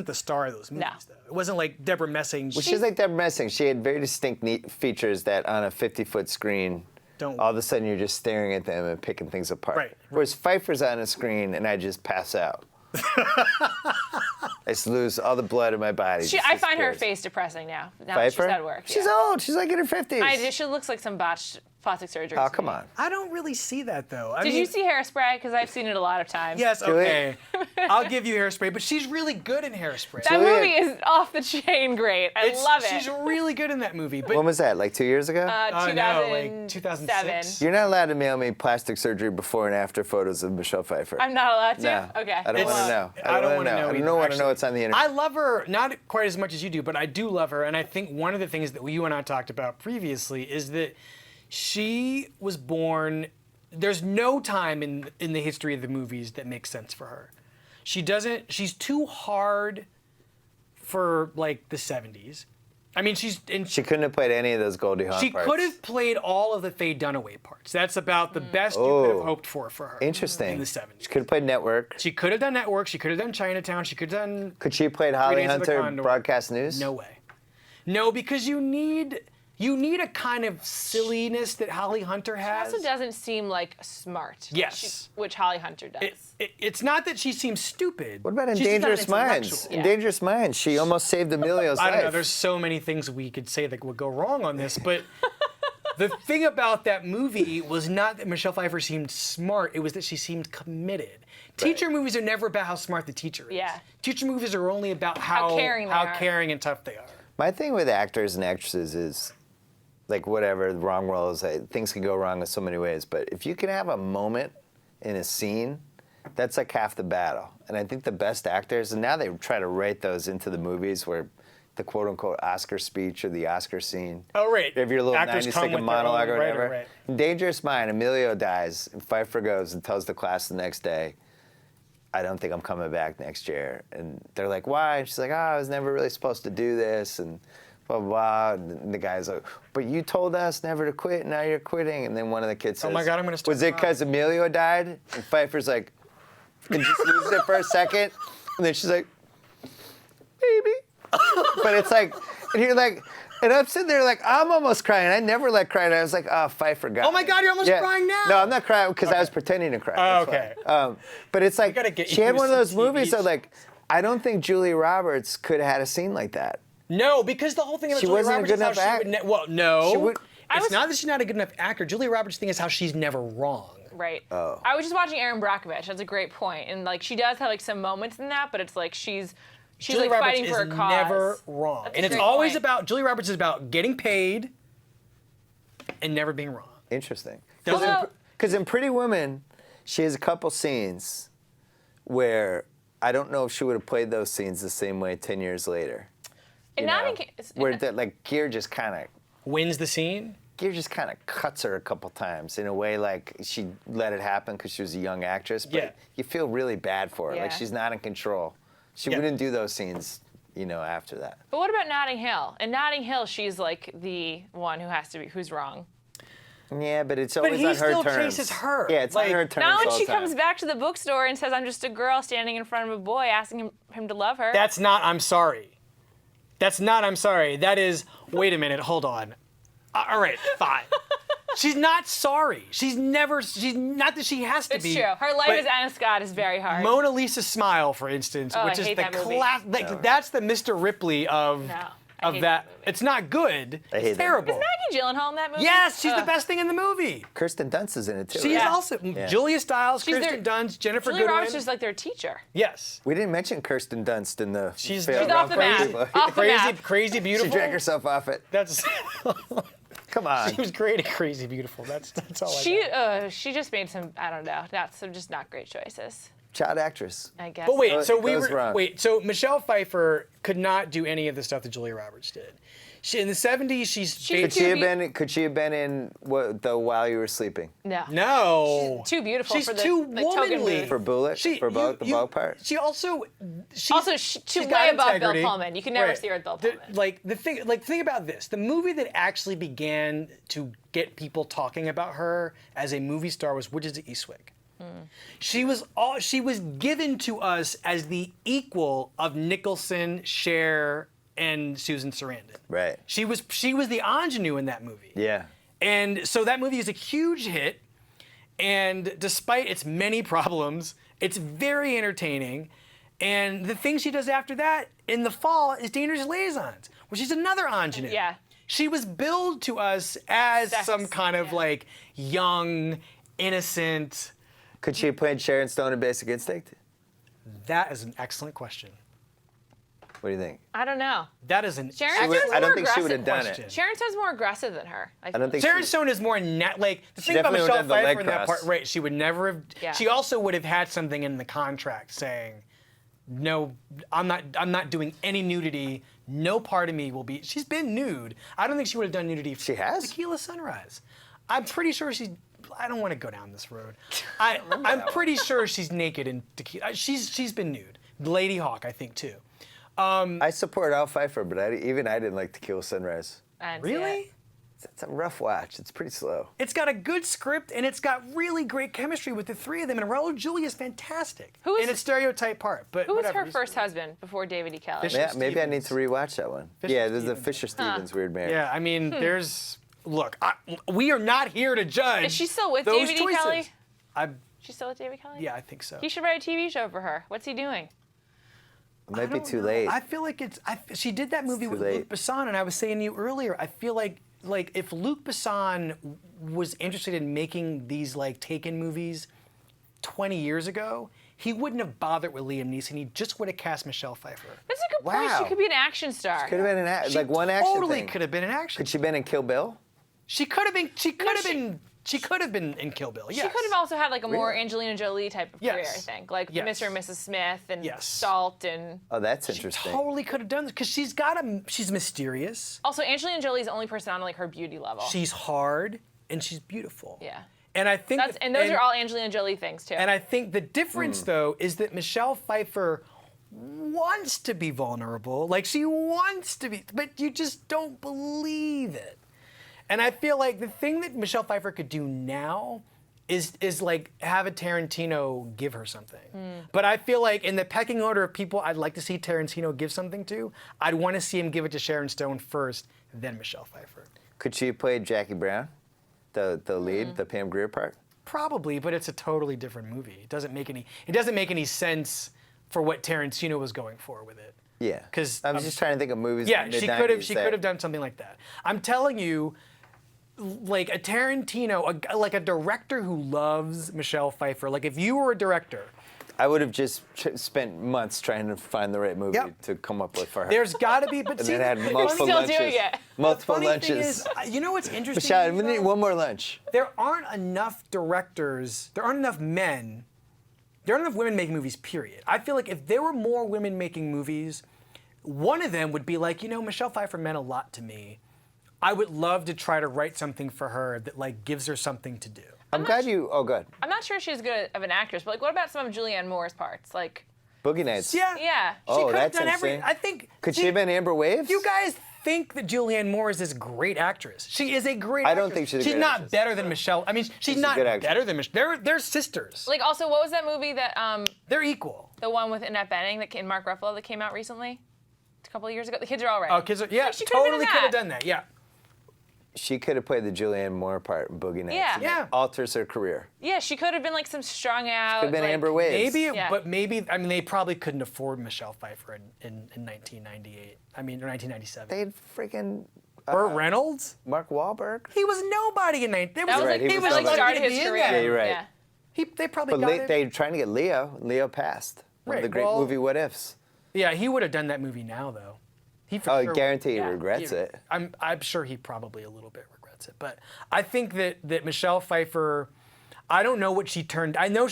the star of those movies. No. Though. It wasn't like Deborah Messing. Well, she's like Deborah Messing. She had very distinct features that on a 50-foot screen, Don't- all of a sudden you're just staring at them and picking things apart. Right. Whereas Pfeiffer's on a screen and I just pass out. I just lose all the blood in my body. just I find her disappears. face depressing now. Now that she's Pfeiffer? at work. She's yeah. old. She's like in her 50s. She looks like some botched plastic surgery. Oh, come on. I don't really see that though. I Did mean, you see Hairspray? Because I've seen it a lot of times. Yes, Juliet? okay. I'll give you Hairspray, but she's really good in Hairspray. That Juliet. movie is off the chain great. I love it. She's really good in that movie. But When was that? Like 2 years ago? no, 2007. like 2006. You're not allowed to mail me plastic surgery before and after photos of Michelle Pfeiffer. I'm not allowed to? No. Okay. I don't want to know. I don't want to know. I either, don't want to know actually. what's on the internet. I love her, not quite as much as you do, but I do love her. And I think one of the things that you and I talked about previously is that she was born. There's no time in the history of the movies that makes sense for her. She's too hard for like the 70s. I mean, She couldn't have played any of those Goldie Hawn she parts. could have played all of the Faye Dunaway parts. That's about the best you could have hoped for her. Interesting. In the 70s. She could have played Network. She could have done Network. She could have done Chinatown. She could have done. Could she have played Holly Days of the Hunter Condor. Broadcast News? No way. No, because you need a kind of silliness that Holly Hunter has. Also doesn't seem like smart. Yes. Which Holly Hunter does. It's not that she seems stupid. What about In She's just not Dangerous Minds? intellectual. In Dangerous Minds, she almost saved Emilio's I life. don't know. There's so many things we could say that would go wrong on this, but the thing about that movie was not that Michelle Pfeiffer seemed smart. It was that she seemed committed. Teacher movies are never about how smart the teacher is. Yeah. Teacher movies are only about how caring they are. caring and tough they are. My thing with actors and actresses is, like, whatever, the wrong roles, things can go wrong in so many ways, but if you can have a moment in a scene, that's like half the battle. And I think the best actors, and now they try to write those into the movies where the quote-unquote Oscar speech or the Oscar scene. Oh, right. You have your little Actors come 90-second with their monologue own or whatever. right. In Dangerous Mind, Emilio dies, and Pfeiffer goes and tells the class the next day, I don't think I'm coming back next year. And they're like, why? And she's like, I was never really supposed to do this, and blah, blah, blah. And the guy's like, but you told us never to quit, and now you're quitting. And then one of the kids says, Oh my God, I'm gonna start was it because Emilio died? And Pfeiffer's like, and just loses it for a second. And then she's like, maybe. But it's like, and you're like, and I'm sitting there like, I'm almost crying. I never like crying. I was like, oh, Pfeiffer got Oh my me. God, you're almost crying now? No, I'm not crying because I was pretending to cry. Oh, That's okay. why. But it's like, gotta get she had used one of to those TV. movies that like, I don't think Julia Roberts could have had a scene like that. No, because the whole thing about She Julia wasn't a Roberts good is how enough she act- would well, no. She would- It's not that she's not a good enough actor. Julia Roberts' thing is how she's never wrong. Right. Oh. I was just watching Erin Brockovich. That's a great point. And like she does have like some moments in that, but it's like she's Julia like Roberts fighting for a is cause. never wrong. That's a And it's great always point. about, Julia Roberts is about getting paid and never being wrong. Interesting. Although- Because in Pretty Woman, she has a couple scenes where I don't know if she would have played those scenes the same way 10 years later. And you not know? in case, Where like Gere just kind of Wins the scene. cuts her a couple times in a way like she let it happen because she was a young actress, but Yeah. you feel really bad for her. Yeah. Like she's not in control. She Yeah. wouldn't do those scenes, after that. But what about Notting Hill? In Notting Hill, she's like the one who's wrong. Yeah, but it's always he on her still terms. chases her. Yeah, it's Like, on her terms Not when all she the time. comes back to the bookstore and says, I'm just a girl standing in front of a boy asking him to love her. That's not, I'm sorry. That's not, I'm sorry. That is, wait a minute, hold on. All right, fine. She's not sorry. She's not that she has to It's be. true. Her life but as Anna Scott is very hard. Mona Lisa's Smile, for instance, Oh, which I is hate the that movie. class. Like that's the Mr. Ripley of No, I hate that. that movie. It's not good. I hate It's that terrible. Maggie Gyllenhaal in that movie? Yes, she's the Ugh. best thing in the movie. Kirsten Dunst is in it too. She's right? also Julia Stiles, She's Kirsten their- Dunst, Jennifer Julia Goodwin. Roberts is like their teacher. Yes. We didn't mention Kirsten Dunst in the. She's failed off the rom-com map. people. Off the Crazy, map. crazy, beautiful. She drank herself off it. That's. Come on. She was great at Crazy Beautiful. That's all I got. She just made some, I don't know, that's some just not great choices, Child actress. I guess. But wait, It so we goes were wrong. so Michelle Pfeiffer could not do any of the stuff that Julia Roberts did. In the 70s, she's Could she have been in While You Were Sleeping? No. no. She's too beautiful She's for the too like, token womanly. booth. For Bullet? For Bullet, the Bullet part? She also. Also, she's way got above Bill integrity. Pullman. You can never Right. see her with Bill The- Pullman. Think about this. The movie that actually began to get people talking about her as a movie star was Witches of Eastwick. She was given to us as the equal of Nicholson, Cher, and Susan Sarandon. Right. She was the ingenue in that movie. Yeah. And so that movie is a huge hit. And despite its many problems, it's very entertaining. And the thing she does after that in the fall is Dangerous Liaisons, which is another ingenue. Yeah. she was billed to us as Sex, some kind of yeah. like young, innocent. Could she have played Sharon Stone in Basic Instinct? That is an excellent question. What do you think? I don't know. That is an Sharon She would- Stone's I don't more think she would have aggressive. done question. it. Sharon Stone's more aggressive than her. I don't think Sharon she, Stone is more like the thing about definitely Michelle would've done the leg Pfeiffer in that part. cross. Right, she would never have. Yeah. She also would have had something in the contract saying, "No, I'm not doing any nudity. No part of me will be." She's been nude. I don't think she would have done nudity. She has? Tequila Sunrise. I'm pretty sure she's. I don't want to go down this road. I'm pretty sure she's naked in Tequila. She's been nude. Lady Hawk, I think too. I support Al Pfeiffer, but I didn't like Tequila Sunrise. I didn't see Really? it. It's a rough watch. It's pretty slow. It's got a good script and it's got really great chemistry with the three of them. And Raul Julia is fantastic Who is- in a stereotype part. But Who was whatever. her first husband before David E. Kelly? Fisher Yeah, maybe I need Stevens. to rewatch that one. Fisher Yeah, there's the Stevens. Fisher Stevens weird marriage. Yeah, I mean, there's. Look, we are not here to judge. Is she still with those David E. choices. Kelly? I, She's still with David Kelly? yeah, I think so. He should write a TV show for her. What's he doing? It might be don't too know. late. I feel like she did that movie too with late. Luc Besson, and I was saying to you earlier, I feel like if Luc Besson was interested in making these like Taken movies 20 years ago, he wouldn't have bothered with Liam Neeson. He just would have cast Michelle Pfeiffer. That's a good point. Wow. She could be an action star. Could have been an She like one action totally thing. could have been an action. Could she been in Kill Bill? She could have been. She could have she- been. She could have been in Kill Bill. Yes. She could have also had like a more Really? Angelina Jolie type of Yes. career, I think. Like Yes. Mr. and Mrs. Smith and Yes. Salt and Oh, that's interesting. Totally could have done this because she's mysterious. also Angelina Jolie's the only person on like her beauty level. She's hard and she's beautiful. Yeah. And I think And those are all Angelina Jolie things too. And I think the difference though is that Michelle Pfeiffer wants to be vulnerable. Like she wants to be, but you just don't believe it. And I feel like the thing that Michelle Pfeiffer could do now is like have a Tarantino give her something. But I feel like in the pecking order of people I'd like to see Tarantino give something to, I'd want to see him give it to Sharon Stone first, then Michelle Pfeiffer. Could she have played Jackie Brown, the lead, the Pam Grier part? Probably, but it's a totally different movie. It doesn't make any sense for what Tarantino was going for with it. Yeah. 'Cause, I was just trying to think of movies. Yeah, in the she mid-90s could that- have done something like that. I'm telling you, like a Tarantino, like a director who loves Michelle Pfeiffer. Like if you were a director, I would have just spent months trying to find the right movie Yep. to come up with for her. there's got to be. But and see, then had the multiple still lunches. doing it. Multiple funny lunches. thing is, you know what's interesting? Michelle, we though? need one more lunch. There aren't enough directors, there aren't enough men, there aren't enough women making movies, period. I feel like if there were more women making movies, one of them would be like, Michelle Pfeiffer meant a lot to me. I would love to try to write something for her that like gives her something to do. I'm glad you. Oh, good. I'm not sure she's good of an actress, but like what about some of Julianne Moore's parts? Like Boogie Nights. Yeah. Yeah. Oh, could have that's done interesting. I think. Could she see, have been Amber Waves? You guys think that Julianne Moore is this great actress. She is a great I don't actress. think she's a She's great not actress. better than Michelle. I mean, she's a not good actress. better than Michelle. They're sisters. like also what was that movie that They're equal. the one with Annette Bening that and Mark Ruffalo that came out recently? A couple of years ago. The Kids Are All Right. Oh, kids are, yeah, Like, she could have been in totally could have that. done that. Yeah. She could have played the Julianne Moore part in Boogie Nights. Yeah. and it Yeah. alters her career. Yeah, she could have been like some strung out. Could have been like, Amber Waves. Maybe, Yeah. but maybe, I mean, they probably couldn't afford Michelle Pfeiffer in 1998. I mean, or 1997. They had freaking Burt Reynolds? Mark Wahlberg. He was nobody in 19. That was right, like he he was was like nobody. started lucky to his be in career. there. Yeah, you're right. Yeah. They probably But got it. they're trying to get Leo. Leo passed. One of Right, the great well- movie What Ifs. Yeah, he would have done that movie now, though. He for Oh, I sure guarantee he Yeah. regrets it. I'm sure he probably a little bit regrets it, but I think that Michelle Pfeiffer, I don't know what she turned. I know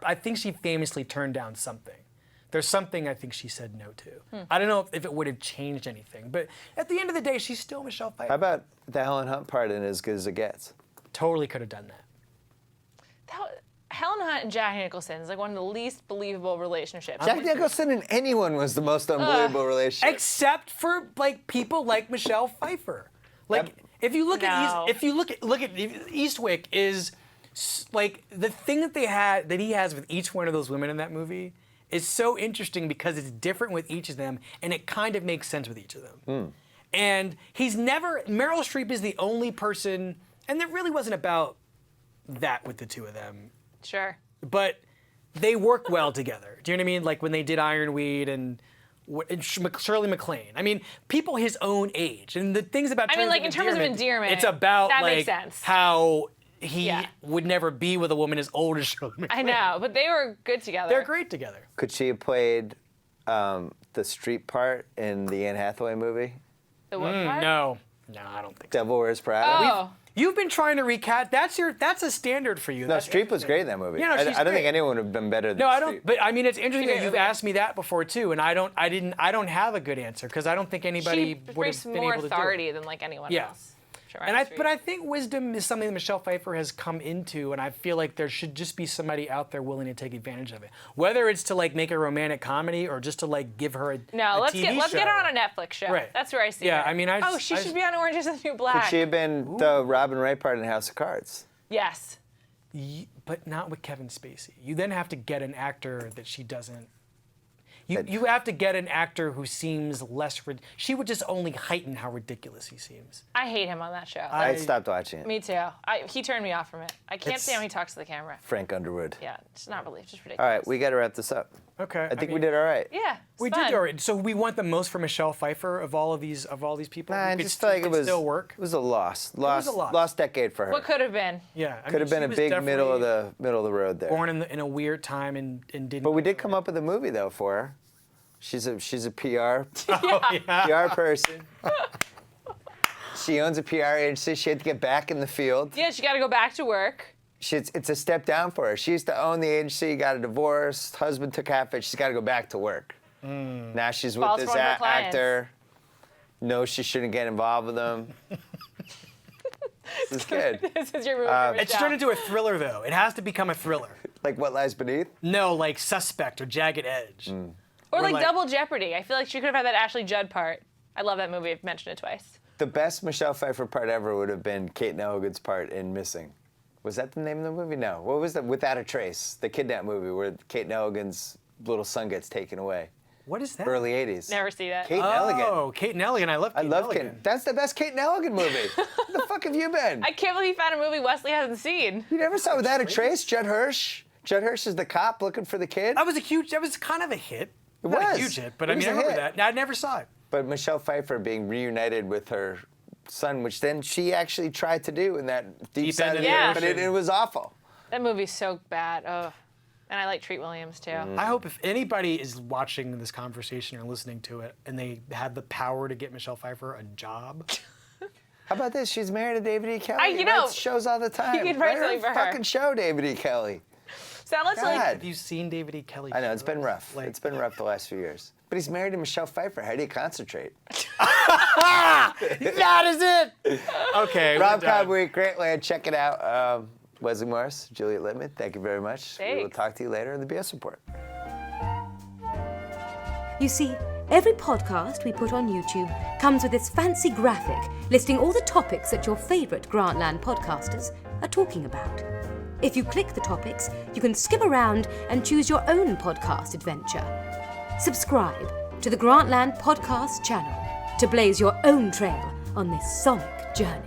I think she famously turned down something. There's something I think she said no to. I don't know if it would have changed anything, but at the end of the day, she's still Michelle Pfeiffer. How about the Helen Hunt part in As Good as It Gets? Totally could have done that. Helen Hunt and Jack Nicholson is like one of the least believable relationships. Jack Nicholson and anyone was the most unbelievable relationship. Except for like people like Michelle Pfeiffer. Like Yep. if you look No. at if you look at Eastwick is like the thing that he has with each one of those women in that movie is so interesting because it's different with each of them and it kind of makes sense with each of them. And Meryl Streep is the only person, and it really wasn't about that with the two of them, Sure. but they work well together. Do you know what I mean? Like when they did Ironweed and Shirley MacLaine. I mean, people his own age. And the things about I mean, like, in terms of endearment, it's about that like makes sense. how he Yeah. would never be with a woman as old as Shirley MacLaine. I know, but they were good together. They're great together. Could she have played the street part in the Anne Hathaway movie? The what part? No, I don't think so. Devil Wears Prada? Oh. You've been trying to recast. That's a standard for you. No, That's Streep was great in that movie. Yeah, no, I she's don't great. think anyone would have been better than No, I Streep. don't. But I mean, it's interesting that Yeah, you've but- asked me that before too, and I don't have a good answer because I don't think anybody She would have brings been more able to do authority it. than like anyone Yeah. else. But I think wisdom is something that Michelle Pfeiffer has come into, and I feel like there should just be somebody out there willing to take advantage of it. Whether it's to like make a romantic comedy or just to like give her a No, let's TV get show. her on a Netflix show. Right. That's where I see Yeah, her. I mean, she should be on Orange Is the New Black. Could she have been the Robin Wright part in House of Cards? Yes. But not with Kevin Spacey. You then have to get an actor that she doesn't. You have to get an actor who seems less. She would just only heighten how ridiculous he seems. I hate him on that show. I stopped watching it. Me too. He turned me off from it. I can't It's- stand when he talks to the camera. Frank Underwood. Yeah, it's not really, it's just All ridiculous. right, we got to wrap this up. Okay. I think we did all right. Yeah, it's We fun. did already. So we want the most for Michelle Pfeiffer of all these people. Nah, I We just could- feel like we it could was still work. It was a loss. was a loss. Lost decade for her. What could have been? Yeah. I Could have mean, been she a was big middle of definitely the road there. born in a weird time and didn't. But we did come up with a movie though for her. She's a PR yeah. PR person. She owns a PR agency. She had to get back in the field. Yeah, she got to go back to work. It's a step down for her. She used to own the agency, got a divorce, husband took half it. She's got to go back to work. Now she's with False this one of her clients. actor. Knows she shouldn't get involved with him. This is good. This is your movie. for It's Michelle. turned into a thriller though. It has to become a thriller. Like What Lies Beneath? No, like Suspect or Jagged Edge. Or like like- Double Jeopardy. I feel like she could have had that Ashley Judd part. I love that movie. I've mentioned it twice. The best Michelle Pfeiffer part ever would have been Kate Nelligan's part in Missing. Was that the name of the movie? No. What was the Without a Trace, the kidnap movie where Kate Nelligan's little son gets taken away? What is that? Early 80s. Never see that. Kate Nelligan. Oh, Kate Nelligan. I love Kate I love Nelligan. Kate. That's the best Kate Nelligan movie. Where the fuck have you been? I can't believe you found a movie Wesley hasn't seen. You never saw Without a Trace? Judd Hirsch? Judd Hirsch is the cop looking for the kid? That was kind of a hit. It Not was. a huge hit, but It I was mean, I a remember hit. that. I never saw it. But Michelle Pfeiffer being reunited with her son, which then she actually tried to do in that deep side end of of the the earth, but ocean. it was awful. That movie's so bad. Oh. And I like Treat Williams too. I hope if anybody is watching this conversation or listening to it and they had the power to get Michelle Pfeiffer a job, How about this? She's married to David E. Kelly. you He know, writes shows all the time. you could write Write something for her. fucking show, David E. Kelly. So now let's God. have you seen David E. Kelly? I know, it's been shows? rough. Like, It's been rough the last few years. But he's married to Michelle Pfeiffer. How do you concentrate? that is it. Okay. we're RomCom done. Week, great land. Check it out. Wesley Morris, Juliet Litman, thank you very much. We will Thanks. talk to you later in the BS Report. You see, every podcast we put on YouTube comes with this fancy graphic listing all the topics that your favourite Grantland podcasters are talking about. If you click the topics, you can skip around and choose your own podcast adventure. Subscribe to the Grantland Podcast channel to blaze your own trail on this sonic journey.